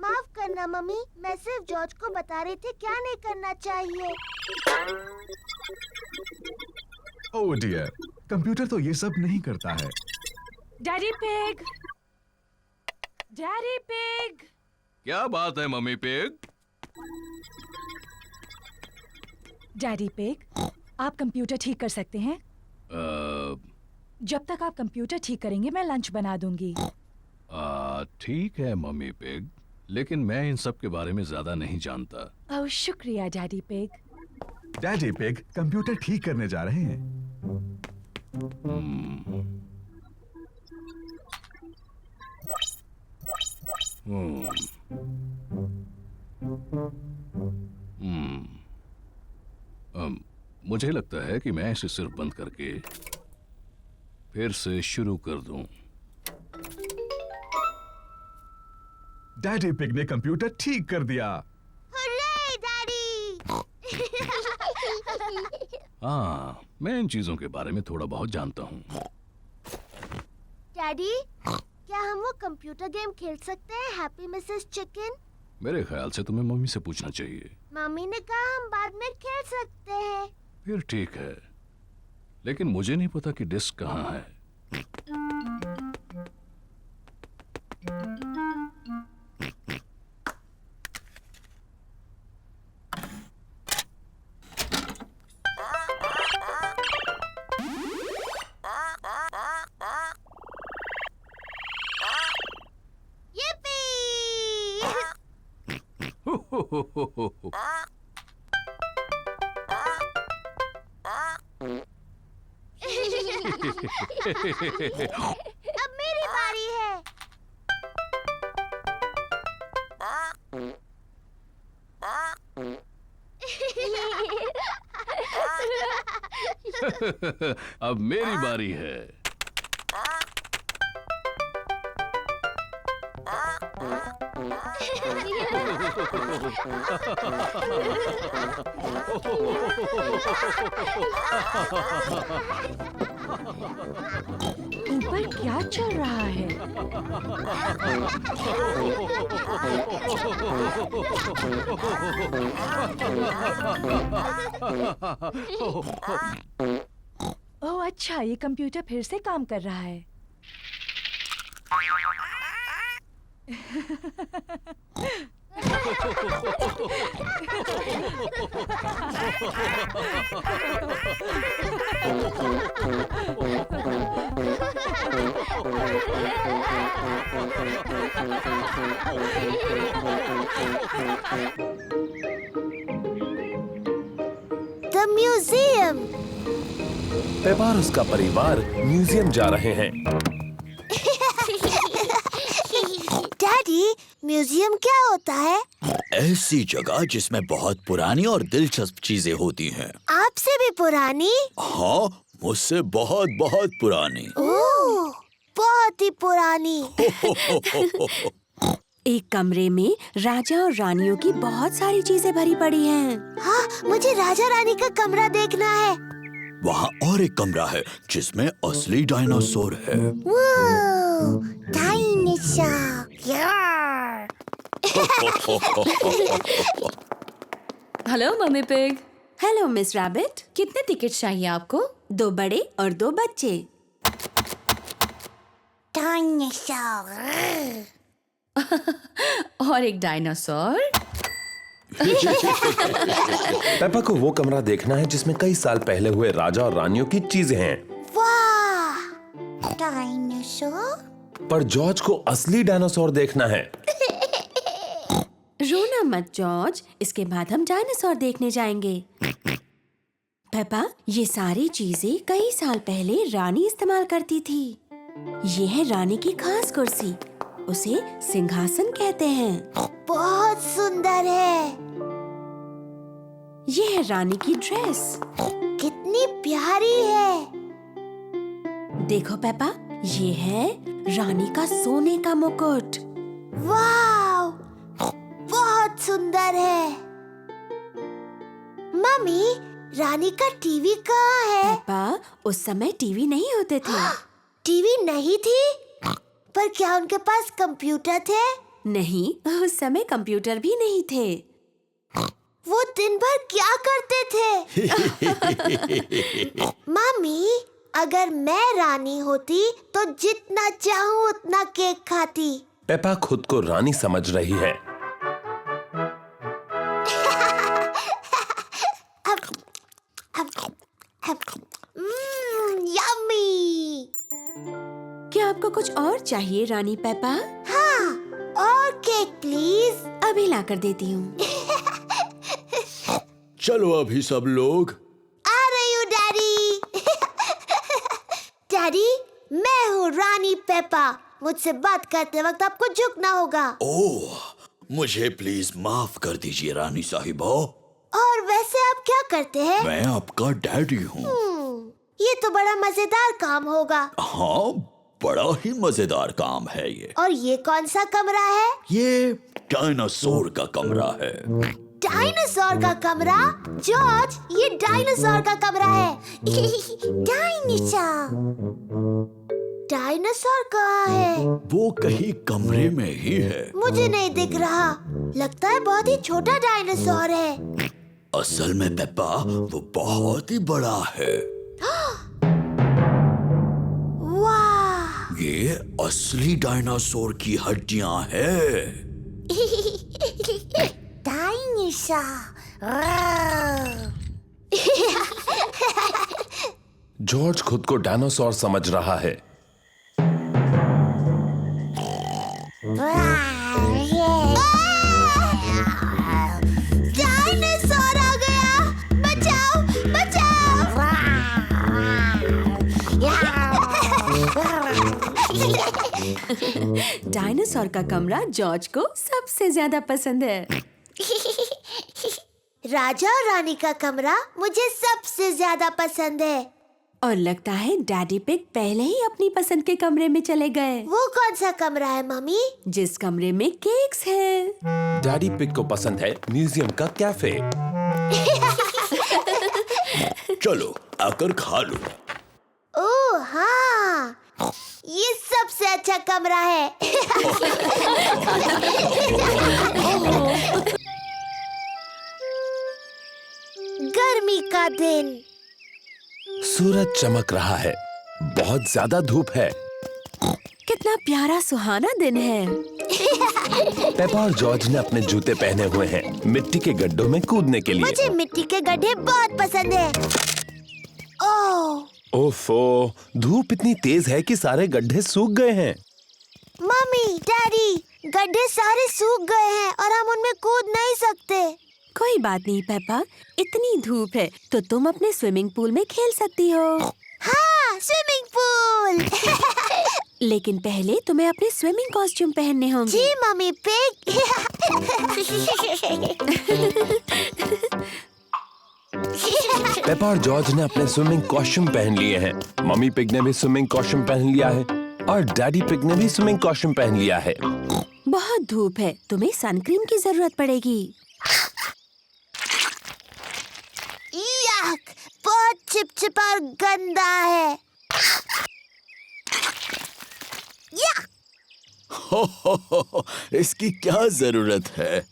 माफ करना मम्मी, मैं सिर्फ जॉर्ज को बता रही थी क्या नहीं करना चाहिए। ओह डियर, कंप्यूटर तो ये सब नहीं करता है। Daddy pig, daddy pig. क्या बात है मम्मी पिग? डैडी पिग, आप कंप्यूटर ठीक कर सकते हैं? जब तक आप कंप्यूटर ठीक करेंगे मैं लंच बना दूंगी। ठीक है मम्मी पिग, लेकिन मैं इन सब के बारे में ज्यादा नहीं जानता। ओह शुक्रिया daddy pig. Daddy pig computer ठीक करने जा रहे हैं। मुझे लगता है कि मैं इसे सिर्फ बंद करके फिर से शुरू कर दूं। डैडी पिग ने कंप्यूटर ठीक कर दिया। Hurray daddy. हाँ, मैं इन चीजों के बारे में थोड़ा बहुत जानता हूँ। डैडी, क्या हम वो कंप्यूटर गेम खेल सकते हैं हैप्पी मिसेस चिकन? मेरे ख्याल से तुम्हें मम्मी से पूछना चाहिए। मम्मी ने कहा हम बाद में खेल सकते हैं। फिर ठीक है, लेकिन मुझे नहीं पता कि डिस्क कहाँ है। अब मेरी बारी है। अब मेरी बारी है। ऊपर क्या चल रहा है? ओह अच्छा, ये कंप्यूटर फिर से काम कर रहा है। The museum. पेपा और उसका परिवार म्यूजियम जा रहे हैं। डैडी, म्यूजियम क्या होता है? ऐसी जगह जिसमें बहुत पुरानी और दिलचस्प चीजें होती हैं। आपसे भी पुरानी? हाँ, मुझसे बहुत बहुत पुरानी। ओह, बहुत ही पुरानी। एक कमरे में राजा और रानियों की बहुत सारी चीजें भरी पड़ी हैं। हाँ, मुझे राजा रानी का कमरा देखना है। वहाँ और एक कमरा है जिसमें असली डायनासोर है। Dinosaur. Hello mummy pig. Hello miss rabbit. कितने टिकट चाहिए आपको? 2 बड़े और 2 बच्चे। डायनासोर। और एक डायनासोर। पेपा को वो कमरा देखना है जिसमें कई साल पहले हुए राजा और रानियों की चीजें हैं। वाह, डायनासोर। पर जॉर्ज को असली डायनासोर देखना है। रोना मत जॉर्ज, इसके बाद हम डायनासोर देखने जाएंगे। पेपा, ये सारी चीजें कई साल पहले रानी इस्तेमाल करती थी। ये है रानी की खास कुर्सी, उसे सिंहासन कहते हैं। बहुत सुंदर है। ये है रानी की ड्रेस। कितनी प्यारी है। देखो पेपा, ये है रानी का सोने का मुकुट। वाव, बहुत सुंदर है। मम्मी, रानी का टीवी कहाँ है? पेपा, उस समय टीवी नहीं होते थे। टीवी नहीं थी? पर क्या उनके पास कंप्यूटर थे? नहीं, उस समय कंप्यूटर भी नहीं थे। वो दिन भर क्या करते थे? मम्मी, अगर मैं रानी होती तो जितना चाहूँ उतना केक खाती। पेपा खुद को रानी समझ रही है। यम्मी। क्या आपको कुछ और चाहिए रानी पेपा? हाँ, और केक प्लीज। अभी ला कर देती हूँ। चलो अभी सब लोग। आ रही हूँ डैडी। डैडी, मैं हूँ रानी पेपा। मुझसे बात करते वक्त आपको झुकना होगा। ओह, मुझे प्लीज माफ कर दीजिए रानी साहिबा। और वैसे आप क्या करते हैं? मैं आपका डैडी हूँ। ये तो बड़ा मजेदार काम होगा। हाँ, बड़ा ही मजेदार काम है ये। और ये कौन सा कमरा है? ये डायनासोर का कमरा है। डायनासोर का कमरा? जॉर्ज, ये डायनासोर का कमरा है। डायनासोर। डायनासोर कहाँ है? वो कहीं कमरे में ही है। मुझे नहीं दिख रहा। लगता है बहुत ही छोटा डायनासोर है। असल में पेप्पा, वो बहुत ही बड़ा है। वाह! ये असली डायनासोर की हड्डियां हैं। जॉर्ज खुद को डायनासोर समझ रहा है। डायनासोर आ गया! बचाओ, बचाओ! डायनासोर का कमरा जॉर्ज को सबसे ज्यादा पसंद है। राजा और रानी का कमरा मुझे सबसे ज्यादा पसंद है। और लगता है डैडी पिग पहले ही अपनी पसंद के कमरे में चले गए। वो कौन सा कमरा है मम्मी? जिस कमरे में केक्स हैं। डैडी पिग को पसंद है म्यूजियम का कैफे। चलो आकर खा लो। ओह हाँ, ये सबसे अच्छा कमरा है। गर्मी का दिन। सूरज चमक रहा है, बहुत ज्यादा धूप है। कितना प्यारा सुहाना दिन है। पेपा और जॉर्ज ने अपने जूते पहने हुए हैं मिट्टी के गड्ढों में कूदने के लिए। मुझे मिट्टी के गड्ढे बहुत पसंद है। ओह ओफो, धूप इतनी तेज है कि सारे गड्ढे सूख गए हैं। मम्मी, डैडी, गड्ढे सारे सूख गए हैं और हम उनमें कूद नहीं सकते। कोई बात नहीं पेपा, इतनी धूप है तो तुम अपने स्विमिंग पूल में खेल सकती हो। हाँ, स्विमिंग पूल। लेकिन पहले तुम्हें अपने स्विमिंग कॉस्ट्यूम पहनने होंगे। जी मम्मी पिग। पेपा और जॉर्ज ने अपने स्विमिंग कॉस्ट्यूम पहन लिए हैं। मम्मी पिग ने भी स्विमिंग कॉस्ट्यूम पहन लिया है और डैडी पिग ने भी स्विमिंग कॉस्ट्यूम पहन लिया है। बहुत धूप है, तुम्हें सनक्रीम की जरूरत पड़ेगी। याक, बहुत चिपचिपा और गंदा है। याक। हो, इसकी क्या जरूरत है?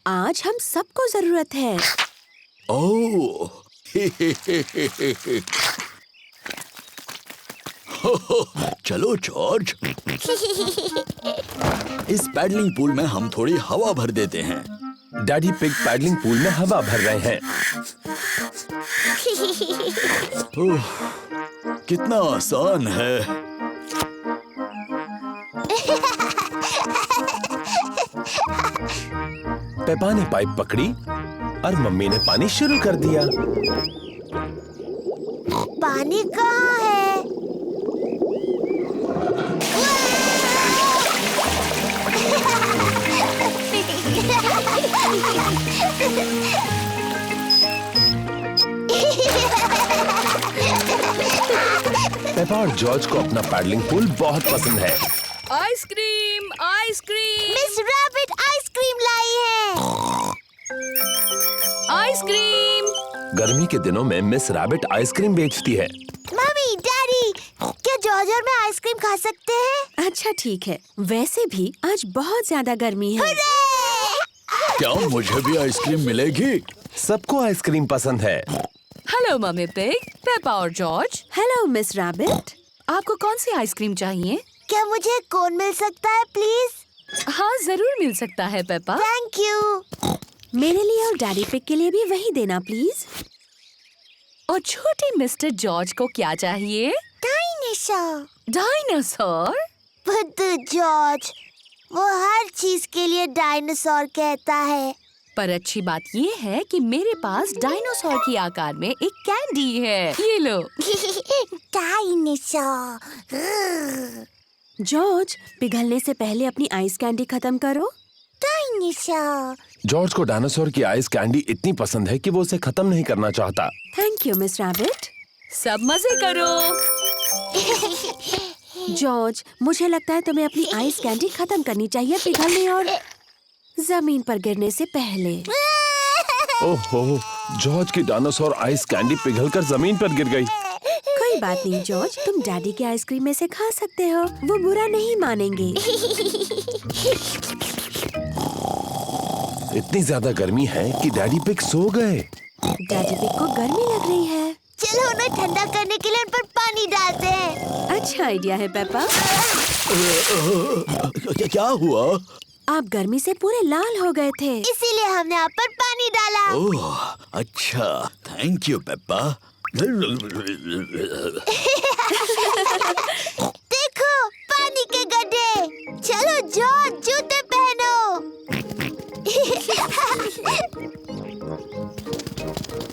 आज हम सबको जरूरत है। ओह, चलो जॉर्ज, इस पैडलिंग पूल में हम थोड़ी हवा भर देते हैं। डैडी पिग पैडलिंग पूल में हवा भर रहे हैं। ओह, कितना आसान है। पेपा ने पाइप पकड़ी और मम्मी ने पानी शुरू कर दिया। पानी कहाँ है? पेपा और जॉर्ज को अपना पैडलिंग पूल बहुत पसंद है। Ice cream, ice cream, miss rabbit ice cream लाई है। आइसक्रीम। गर्मी के दिनों में मिस रैबिट आइसक्रीम बेचती है। मम्मी, डैडी, क्या जॉर्ज और मैं आइसक्रीम खा सकते हैं? अच्छा ठीक है, वैसे भी आज बहुत ज्यादा गर्मी है। क्या मुझे भी आइसक्रीम मिलेगी? सबको आइसक्रीम पसंद है। हेलो मम्मी पिग, पेपा और जॉर्ज। Hello miss rabbit. आपको कौन सी आइसक्रीम चाहिए? क्या मुझे कोन मिल सकता है प्लीज? हाँ, जरूर मिल सकता है पेपा। Thank you. मेरे लिए और डैडी पिग के लिए भी वही देना प्लीज। और छोटे मिस्टर जॉर्ज को क्या चाहिए? डायनासोर। डायनासोर? बुद्धू जॉर्ज, वो हर चीज के लिए डायनासोर कहता है। पर अच्छी बात ये है कि मेरे पास डायनासोर की आकार में एक कैंडी है। ये लो। डायनासोर। जॉर्ज, पिघलने से पहले अपनी आइस कैंडी खत्म करो। डायनासोर। जॉर्ज को डायनासोर की आइस कैंडी इतनी पसंद है कि वो उसे खत्म नहीं करना चाहता। Thank you miss rabbit. सब मजे करो। जॉर्ज, मुझे लगता है तुम्हें अपनी आइस कैंडी खत्म करनी चाहिए पिघलने और जमीन पर गिरने से पहले। ओहो, जॉर्ज की डायनासोर आइस कैंडी पिघलकर जमीन पर गिर गई। कोई बात नहीं जॉर्ज, तुम डैडी के आइसक्रीम में से खा सकते हो, वो बुरा नहीं मानेंगे। इतनी ज्यादा गर्मी है कि डैडी पिग सो गए। डैडी पिग को गर्मी लग रही है। चलो उन्हें ठंडा करने के लिए उन पर पानी डालते हैं। अच्छा आइडिया है पेपा। क्या हुआ? आप गर्मी से पूरे लाल हो गए थे। इसीलिए हमने आप पर पानी डाला। ओह, अच्छा, थैंक यू पेप्पा। देखो, पानी के गड्ढे। चलो जॉर्ज, जूते पहनो।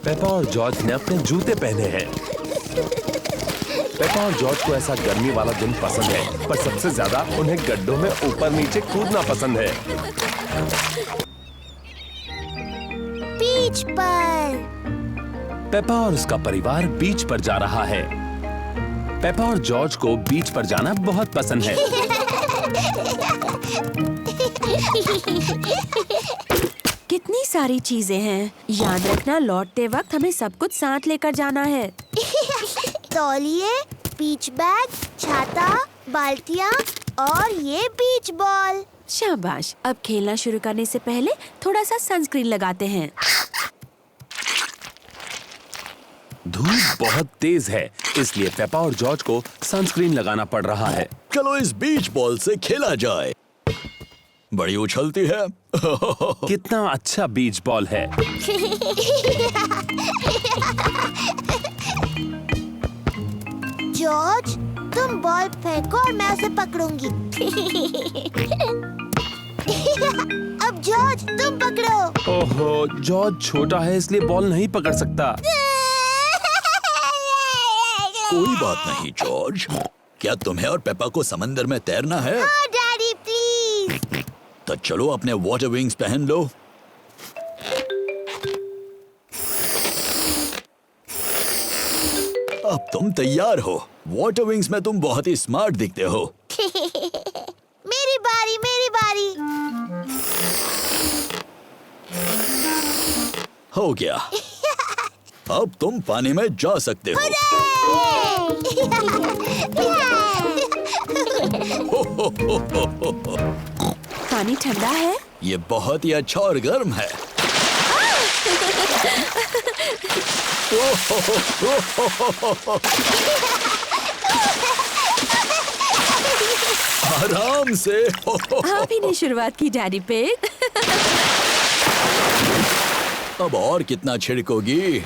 पेपा और जॉर्ज ने अपने जूते पहने हैं। पेपा और जॉर्ज को ऐसा गर्मी वाला दिन पसंद है, पर सबसे ज्यादा उन्हें गड्ढों में ऊपर नीचे कूदना पसंद है। बीच पर। पेपा और उसका परिवार बीच पर जा रहा है। पेपा और जॉर्ज को बीच पर जाना बहुत पसंद है। कितनी सारी चीजें हैं। याद रखना, लौटते वक्त हमें सब कुछ साथ लेकर जाना है। तौलिए, बीच बैग, छाता, बाल्टियाँ और ये बीच बॉल। शाबाश। अब खेलना शुरू करने से पहले थोड़ा सा सनस्क्रीन लगाते हैं। धूप बहुत तेज है, इसलिए पेपा और जॉर्ज को सनस्क्रीन लगाना पड़ रहा है। चलो इस बीच बॉल से खेला जाए। बड़ी उछलती है। कितना अच्छा बीच बॉल है। जॉर्ज, तुम बॉल फेंको और मैं उसे पकड़ूंगी। अब जॉर्ज, तुम पकड़ो। ओहो, जॉर्ज छोटा है इसलिए बॉल नहीं पकड़ सकता। कोई बात नहीं जॉर्ज। क्या तुम्हें और पेपा को समंदर में तैरना है? हाँ डैडी, प्लीज। तो चलो अपने वाटर विंग्स पहन लो। अब तुम तैयार हो। वाटर विंग्स में तुम बहुत ही स्मार्ट दिखते हो। मेरी बारी, मेरी बारी। हो गया। अब तुम पानी में जा सकते हो। पानी ठंडा है। ये बहुत ही अच्छा और गर्म है। आराम से। आप ही ने शुरुआत की डैडी पिग। अब और कितना छिड़कोगी?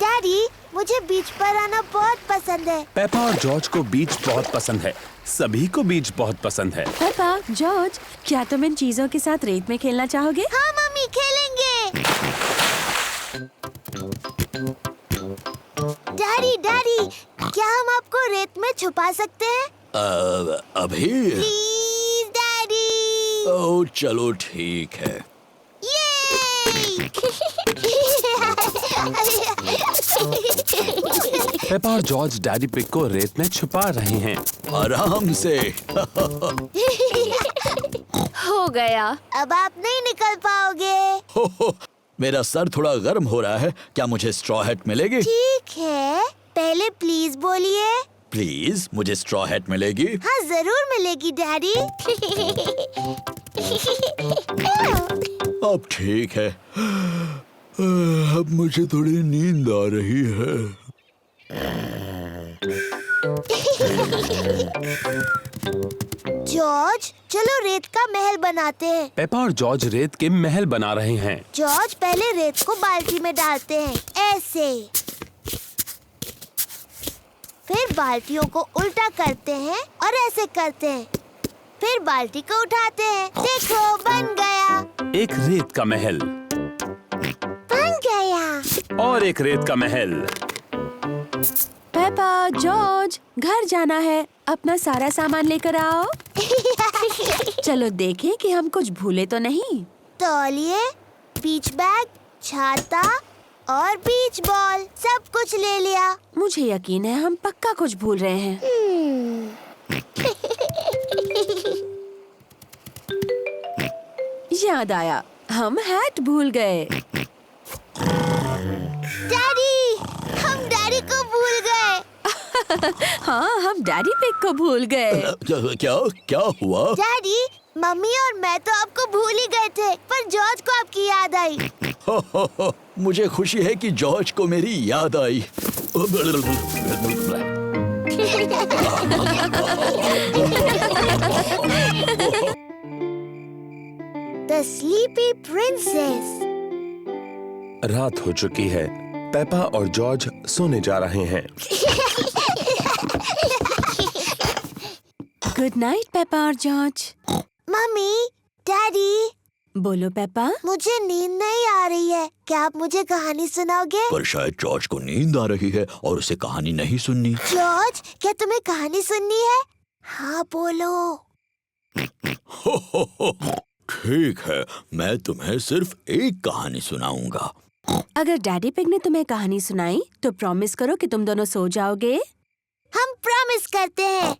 डैडी, मुझे बीच पर आना बहुत पसंद है। पेपा और जॉर्ज को बीच बहुत पसंद है। सभी को बीच बहुत पसंद है। पेपा, जॉर्ज, क्या तुम इन चीजों के साथ रेत में खेलना चाहोगे? हाँ मम्मी, खेलेंगे। डैडी, डैडी, क्या हम आपको रेत में छुपा सकते हैं? अभी? Please daddy. ओह चलो ठीक है। पेपा और जॉर्ज डैडी पिग को रेत में छुपा रहे हैं। आराम से। हो गया। अब आप नहीं निकल पाओगे। मेरा सर थोड़ा गर्म हो रहा है। क्या मुझे स्ट्रॉ हैट मिलेगी? ठीक है, पहले प्लीज बोलिए। प्लीज, मुझे स्ट्रॉ हैट मिलेगी? हाँ जरूर मिलेगी डैडी। अब ठीक है। अब मुझे थोड़ी नींद आ रही है। जॉर्ज, चलो रेत का महल बनाते हैं। पेपा और जॉर्ज रेत के महल बना रहे हैं। जॉर्ज, पहले रेत को बाल्टी में डालते हैं, ऐसे। फिर बाल्टियों को उल्टा करते हैं और ऐसे करते हैं। फिर बाल्टी को उठाते हैं। देखो, बन गया। एक रेत का महल बन गया। और एक रेत का महल। पेपा, जॉर्ज, घर जाना है। अपना सारा सामान लेकर आओ। चलो देखें कि हम कुछ भूले तो नहीं। तौलिए, बीच बैग, छाता और बीच बॉल, सब कुछ ले लिया। मुझे यकीन है हम पक्का कुछ भूल रहे हैं। याद आया, हम हैट भूल गए। डैडी, हम डैडी को भूल गए। हाँ, हम डैडी पिग को भूल गए। क्या क्या हुआ? डैडी, मम्मी और मैं तो आपको भूल ही गए थे, पर जॉर्ज को आपकी याद आई। मुझे खुशी है कि जॉर्ज को मेरी याद आई। The Sleepy Princess। रात हो चुकी है। पेपा और जॉर्ज सोने जा रहे हैं। गुड नाइट पेपा और जॉर्ज। Mummy, daddy. बोलो पेपा। मुझे नींद नहीं आ रही है, क्या आप मुझे कहानी सुनाओगे? पर शायद जॉर्ज को नींद आ रही है और उसे कहानी नहीं सुननी। जॉर्ज, क्या तुम्हें कहानी सुननी है? हाँ बोलो। ठीक है, मैं तुम्हें सिर्फ एक कहानी सुनाऊंगा। अगर डैडी पिग ने तुम्हें कहानी सुनाई तो प्रॉमिस करो कि तुम दोनों सो जाओगे। हम प्रॉमिस करते हैं।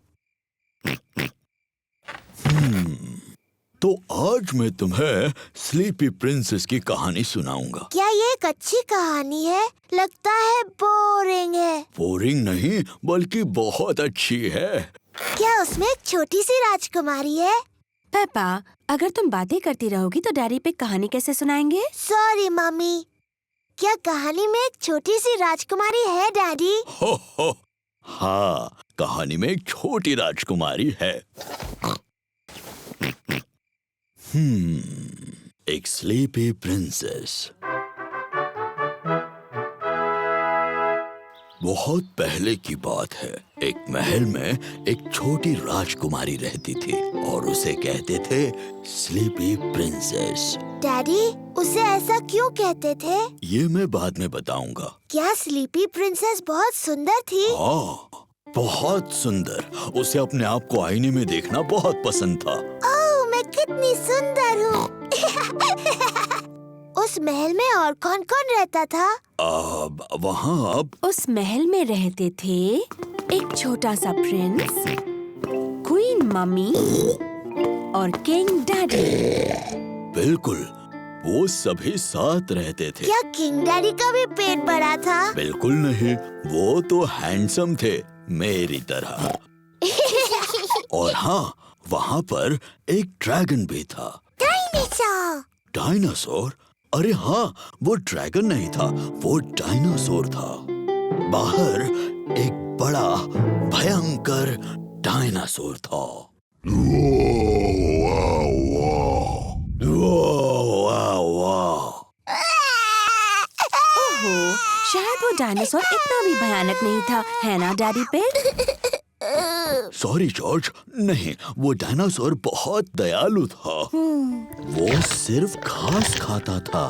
तो आज मैं तुम्हें स्लीपी प्रिंसेस की कहानी सुनाऊंगा। क्या ये एक अच्छी कहानी है? लगता है बोरिंग है। बोरिंग नहीं, बल्कि बहुत अच्छी है। क्या उसमें एक छोटी सी राजकुमारी है? पेपा, अगर तुम बातें करती रहोगी तो डैडी पिग कहानी कैसे सुनाएंगे? Sorry mummy. क्या कहानी में एक छोटी सी राजकुमारी है डैडी? हो, हाँ, कहानी में एक छोटी राजकुमारी है। एक स्लीपी प्रिंसेस। बहुत पहले की बात है। एक महल में एक छोटी राजकुमारी रहती थी और उसे कहते थे स्लीपी प्रिंसेस। डैडी, उसे ऐसा क्यों कहते थे? ये मैं बाद में बताऊंगा। क्या स्लीपी प्रिंसेस बहुत सुंदर थी? हाँ, बहुत सुंदर। उसे अपने आप को आईने में देखना बहुत पसंद था। ओह, मैं कितनी सुंदर हूँ। उस महल में और कौन कौन रहता था? वहाँ उस महल में रहते थे एक छोटा सा प्रिंस, क्वीन मम्मी और किंग डैडी। बिल्कुल, वो सभी साथ रहते थे। क्या किंग डैडी का भी पेट बड़ा था? बिल्कुल नहीं, वो तो हैंडसम थे, मेरी तरह। और हाँ, वहाँ पर एक ड्रैगन भी था। डायनासोर। डायनासोर? अरे हाँ, वो ड्रैगन नहीं था, वो डायनासोर था। बाहर एक बड़ा भयंकर डायनासोर था। ओहो, शायद वो डायनासोर इतना भी भयानक नहीं था, है ना डैडी पिग? सॉरी जॉर्ज, नहीं, वो डायनासोर बहुत दयालु था। वो सिर्फ घास खाता था।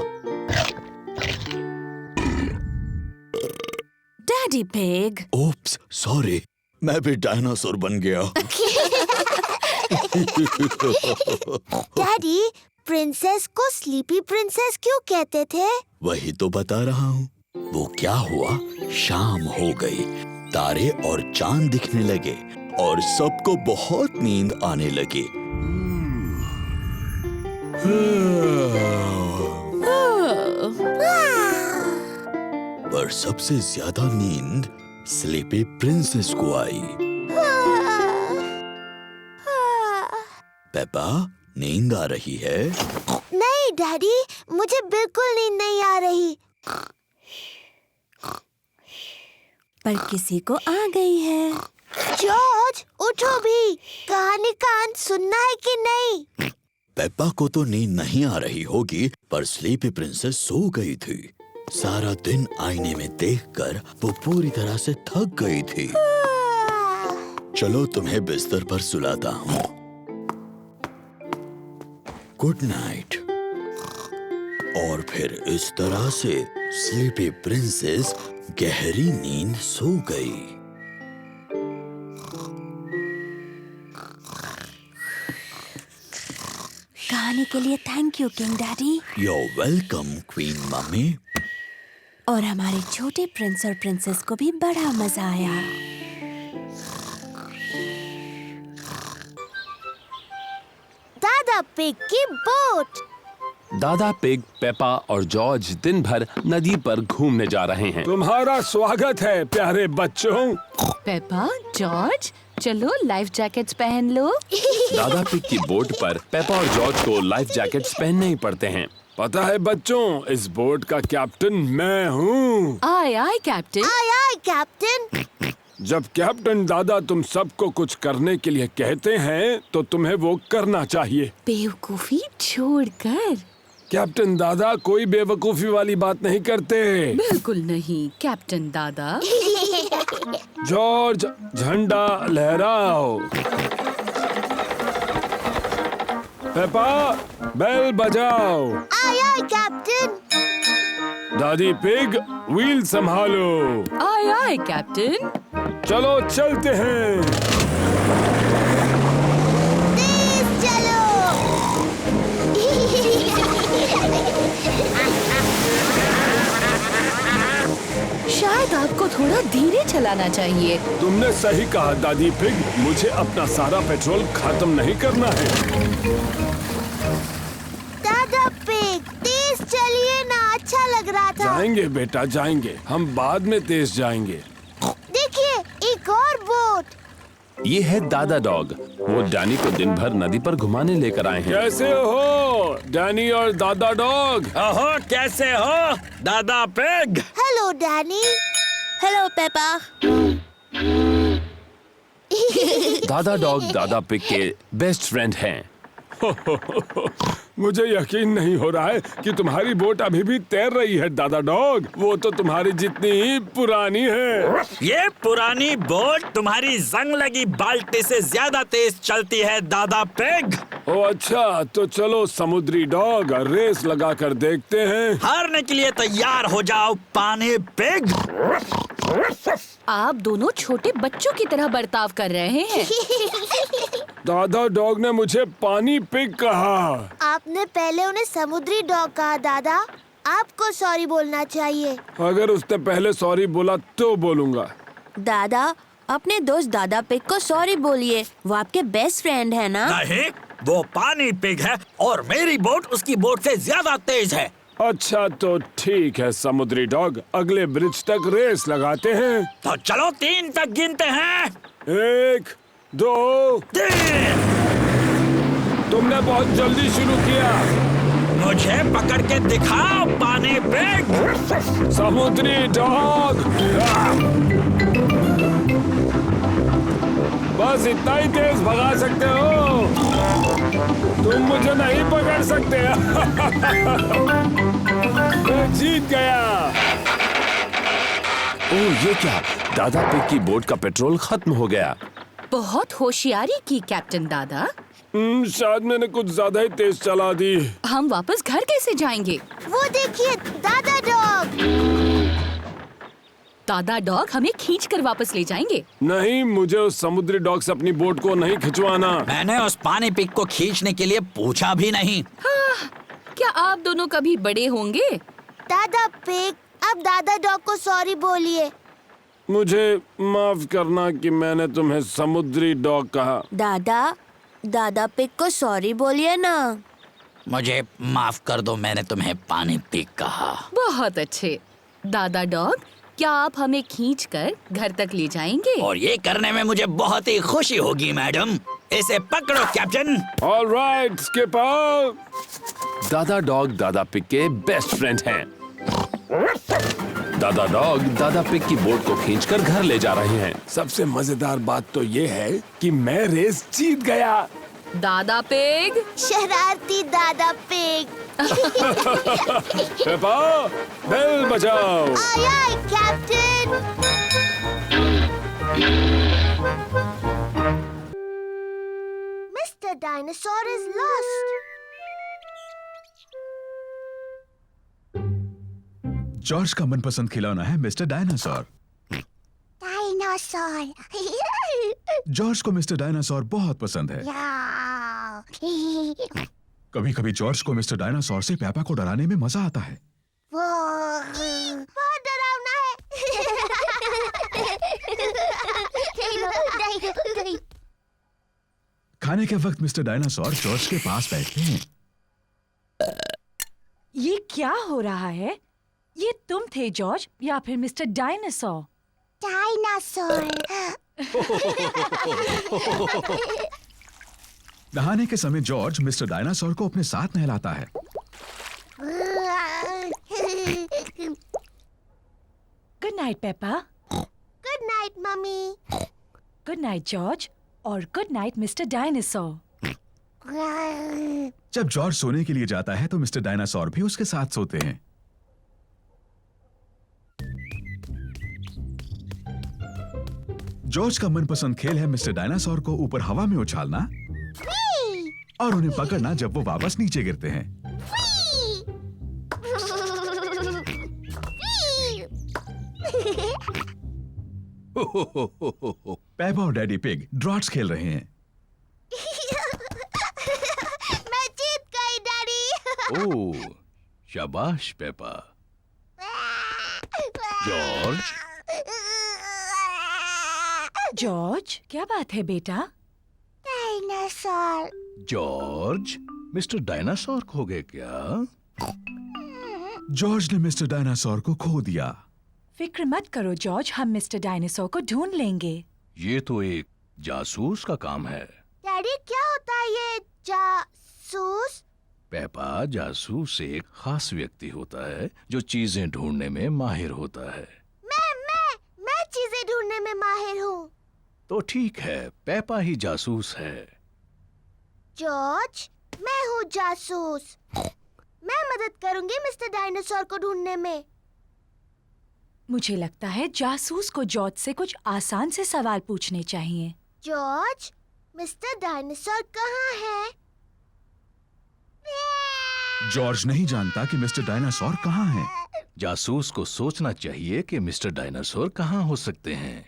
Daddy pig. ओप्स, सॉरी, मैं भी डायनासोर बन गया। डैडी, प्रिंसेस को स्लीपी प्रिंसेस क्यों कहते थे? वही तो बता रहा हूँ। वो क्या हुआ, शाम हो गई, तारे और चांद दिखने लगे और सबको बहुत नींद आने लगी। पर सबसे ज्यादा नींद स्लीपी प्रिंसेस को आई। पेपा, नींद आ रही है? नहीं डैडी, मुझे बिल्कुल नींद नहीं आ रही। पर किसी को आ गई है। जॉर्ज, उठो भी। कहानी का अंत सुनना है कि नहीं? पेप्पा को तो नींद नहीं आ रही होगी, पर स्लीपी प्रिंसेस सो गई थी। सारा दिन आईने में देखकर वो पूरी तरह से थक गई थी। चलो तुम्हें बिस्तर पर सुलाता हूँ। Good night. और फिर इस तरह से स्लीपी प्रिंसेस गहरी नींद सो गई। कहानी के लिए thank you king daddy. You're welcome, queen mummy. और हमारे छोटे प्रिंस और प्रिंसेस को भी बड़ा मजा आया। दादा पिग की बोट। दादा पिग, पेपा और जॉर्ज दिन भर नदी पर घूमने जा रहे हैं। तुम्हारा स्वागत है प्यारे बच्चों। पेपा, जॉर्ज, चलो लाइफ जैकेट्स पहन लो। दादा पिग की बोट पर पेपा और जॉर्ज को लाइफ जैकेट्स पहनने ही पड़ते हैं। पता है बच्चों, इस बोट का कैप्टन मैं हूँ। आय आय कैप्टन। आय आय कैप्टन। जब कैप्टन दादा तुम सबको कुछ करने के लिए कहते हैं तो तुम्हें वो करना चाहिए। बेवकूफी छोड़कर। कैप्टन दादा कोई बेवकूफी वाली बात नहीं करते। बिल्कुल नहीं कैप्टन दादा। जॉर्ज, झंडा लहराओ। पेपा, बेल बजाओ। Aye aye captain. दादी पिग, व्हील संभालो। आय आय कैप्टन। चलो चलते हैं। तेज चलो। शायद आपको थोड़ा धीरे चलाना चाहिए। तुमने सही कहा दादी पिग, मुझे अपना सारा पेट्रोल खत्म नहीं करना है। दादा पिग, तेज चलिए ना, अच्छा लग रहा था। जाएंगे बेटा जाएंगे, हम बाद में तेज जाएंगे। देखिए, एक और बोट। ये है दादा डॉग। वो डैनी को दिन भर नदी पर घुमाने लेकर आए हैं। कैसे हो डैनी और दादा डॉग? ओहो, कैसे हो दादा pig? Hello Danny. Hello Peppa. दादा डॉग दादा पिग के बेस्ट फ्रेंड हैं। मुझे यकीन नहीं हो रहा है कि तुम्हारी बोट अभी भी तैर रही है दादा डॉग। वो तो तुम्हारी जितनी ही पुरानी है। ये पुरानी बोट तुम्हारी जंग लगी बाल्टी से ज्यादा तेज चलती है दादा पिग। ओ अच्छा, तो चलो समुद्री डॉग, रेस लगा कर देखते हैं। हारने के लिए तैयार हो जाओ पानी पिग। आप दोनों छोटे बच्चों की तरह बर्ताव कर रहे हैं। दादा डॉग ने मुझे पानी पिग कहा। आपने पहले उन्हें समुद्री डॉग कहा दादा। आपको सॉरी बोलना चाहिए। अगर उसने पहले सॉरी बोला तो बोलूंगा। दादा, अपने दोस्त दादा पिग को सॉरी बोलिए, वो आपके बेस्ट फ्रेंड है ना? नहीं, वो पानी पिग है और मेरी बोट उसकी बोट से ज्यादा तेज है। अच्छा तो ठीक है समुद्री डॉग, अगले ब्रिज तक रेस लगाते हैं। तो चलो 3 तक गिनते हैं। 1, 2, 3। तुमने बहुत जल्दी शुरू किया। मुझे पकड़ के दिखाओ पानी पिग। समुद्री डॉग, बस इतना ही तेज भगा सकते हो, तुम मुझे नहीं पकड़ सकते। मैं जीत गया। ओह ये क्या, दादा पिग की बोट का पेट्रोल खत्म हो गया। बहुत होशियारी की कैप्टन दादा। शायद मैंने कुछ ज्यादा ही तेज चला दी। हम वापस घर कैसे जाएंगे? वो देखिए दादा डॉग। दादा डॉग हमें खींच कर वापस ले जाएंगे। नहीं, मुझे उस समुद्री डॉग से अपनी बोट को नहीं खिंचवाना। मैंने उस पानी पिग को खींचने के लिए पूछा भी नहीं। हाँ, क्या आप दोनों कभी बड़े होंगे? दादा पिग, अब दादा डॉग को सॉरी बोलिए। मुझे माफ करना कि मैंने तुम्हें समुद्री डॉग कहा। दादा पिग को सॉरी बोलिए ना। मुझे माफ कर दो, मैंने तुम्हें पानी पिग कहा। बहुत अच्छे। दादा डॉग, क्या आप हमें खींचकर घर तक ले जाएंगे? और ये करने में मुझे बहुत ही खुशी होगी मैडम। इसे पकड़ो कैप्टन। All right skipper. दादा डॉग दादा पिग के बेस्ट फ्रेंड हैं। दादा डॉग दादा पिग की बोट को खींचकर घर ले जा रहे हैं। सबसे मजेदार बात तो ये है कि मैं रेस जीत गया। दादा पिग, शरारती दादा पिग। पेपा, बेल बजाओ। Aye aye captain. Mister dinosaur is lost. George का मनपसंद खिलौना है मिस्टर डायनासोर। डायनासोर। जॉर्ज को मिस्टर डायनासोर बहुत पसंद है। कभी कभी जॉर्ज को मिस्टर डायनासोर से पेपा को डराने में मजा आता है। वो बहुत डरावना है। खाने के वक्त मिस्टर डायनासोर जॉर्ज के पास बैठते हैं। ये क्या हो रहा है? ये तुम थे जॉर्ज या फिर मिस्टर डायनासोर? डायनासोर। नहाने के समय जॉर्ज मिस्टर डायनासोर को अपने साथ नहलाता है। Good night Peppa. Good night mummy. Good night George और गुड नाइट मिस्टर डायनासोर। जब जॉर्ज सोने के लिए जाता है तो मिस्टर डायनासोर भी उसके साथ सोते हैं। जॉर्ज का मनपसंद खेल है मिस्टर डायनासोर को ऊपर हवा में उछालना और उन्हें पकड़ना जब वो वापस नीचे गिरते हैं। पेपा और डैडी पिग ड्रॉट्स खेल रहे हैं। मैं जीत गई डैडी। ओह, शाबाश पेपा। जॉर्ज, जॉर्ज, क्या बात है बेटा? डायनासोर। जॉर्ज, मिस्टर डायनासोर खो गए क्या? जॉर्ज ने मिस्टर डायनासोर को खो दिया। फिक्र मत करो जॉर्ज, हम मिस्टर डायनासोर को ढूंढ लेंगे। ये तो एक जासूस का काम है। डैडी, क्या होता है ये जासूस? पेपा, जासूस एक खास व्यक्ति होता है जो चीजें ढूंढने में माहिर होता है। मैं चीजें ढूंढने में माहिर हूँ। तो ठीक है, पेपा ही जासूस है। जॉर्ज, मैं हूँ जासूस। मैं मदद करूंगी मिस्टर डायनासोर को ढूंढने में। मुझे लगता है जासूस को जॉर्ज से कुछ आसान से सवाल पूछने चाहिए। जॉर्ज, मिस्टर डायनासोर कहाँ है? जॉर्ज नहीं जानता कि मिस्टर डायनासोर कहाँ है। जासूस को सोचना चाहिए कि मिस्टर डायनासोर कहाँ हो सकते हैं।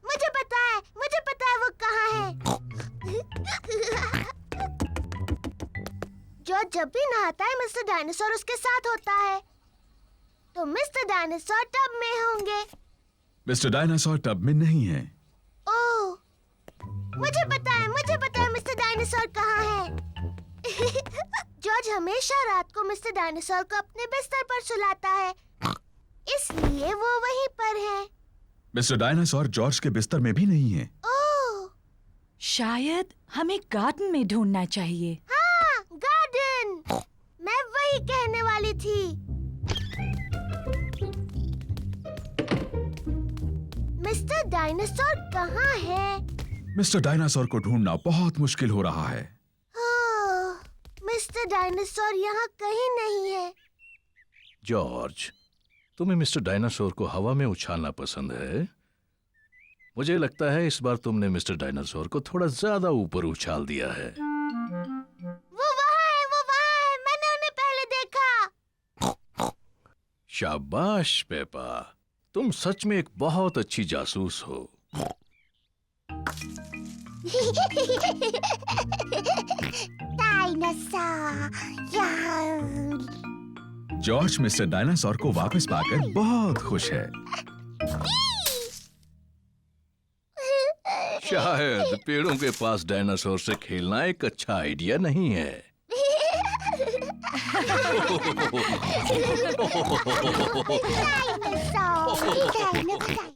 मुझे पता है वो कहाँ है। जॉर्ज जब भी नहाता है मिस्टर डायनासोर उसके साथ होता है, तो मिस्टर डायनासोर टब में होंगे। मिस्टर डायनासोर टब में नहीं है। ओह, मुझे पता है मिस्टर डायनासोर कहाँ है। जॉर्ज हमेशा रात को मिस्टर डायनासोर को अपने बिस्तर पर सुलाता है, इसलिए वो वहीं पर है। मिस्टर डायनासोर जॉर्ज के बिस्तर में भी नहीं है। ओह, शायद हमें गार्डन में ढूंढना चाहिए। हाँ, गार्डन। मैं वही कहने वाली थी। मिस्टर डायनासोर कहाँ है? मिस्टर डायनासोर को ढूंढना बहुत मुश्किल हो रहा है। ओह, मिस्टर डायनासोर यहाँ कहीं नहीं है। जॉर्ज, तुम्हें मिस्टर डायनासोर को हवा में उछालना पसंद है। मुझे लगता है इस बार तुमने मिस्टर डायनासोर को थोड़ा ज्यादा ऊपर उछाल दिया है। वो वहाँ है, मैंने उन्हें पहले देखा। शाबाश पेपा, तुम सच में एक बहुत अच्छी जासूस हो। जॉर्ज मिस्टर डायनासोर को वापस पाकर बहुत खुश है। शायद पेड़ों के पास डायनासोर से खेलना एक अच्छा आइडिया नहीं है। डायनासोर।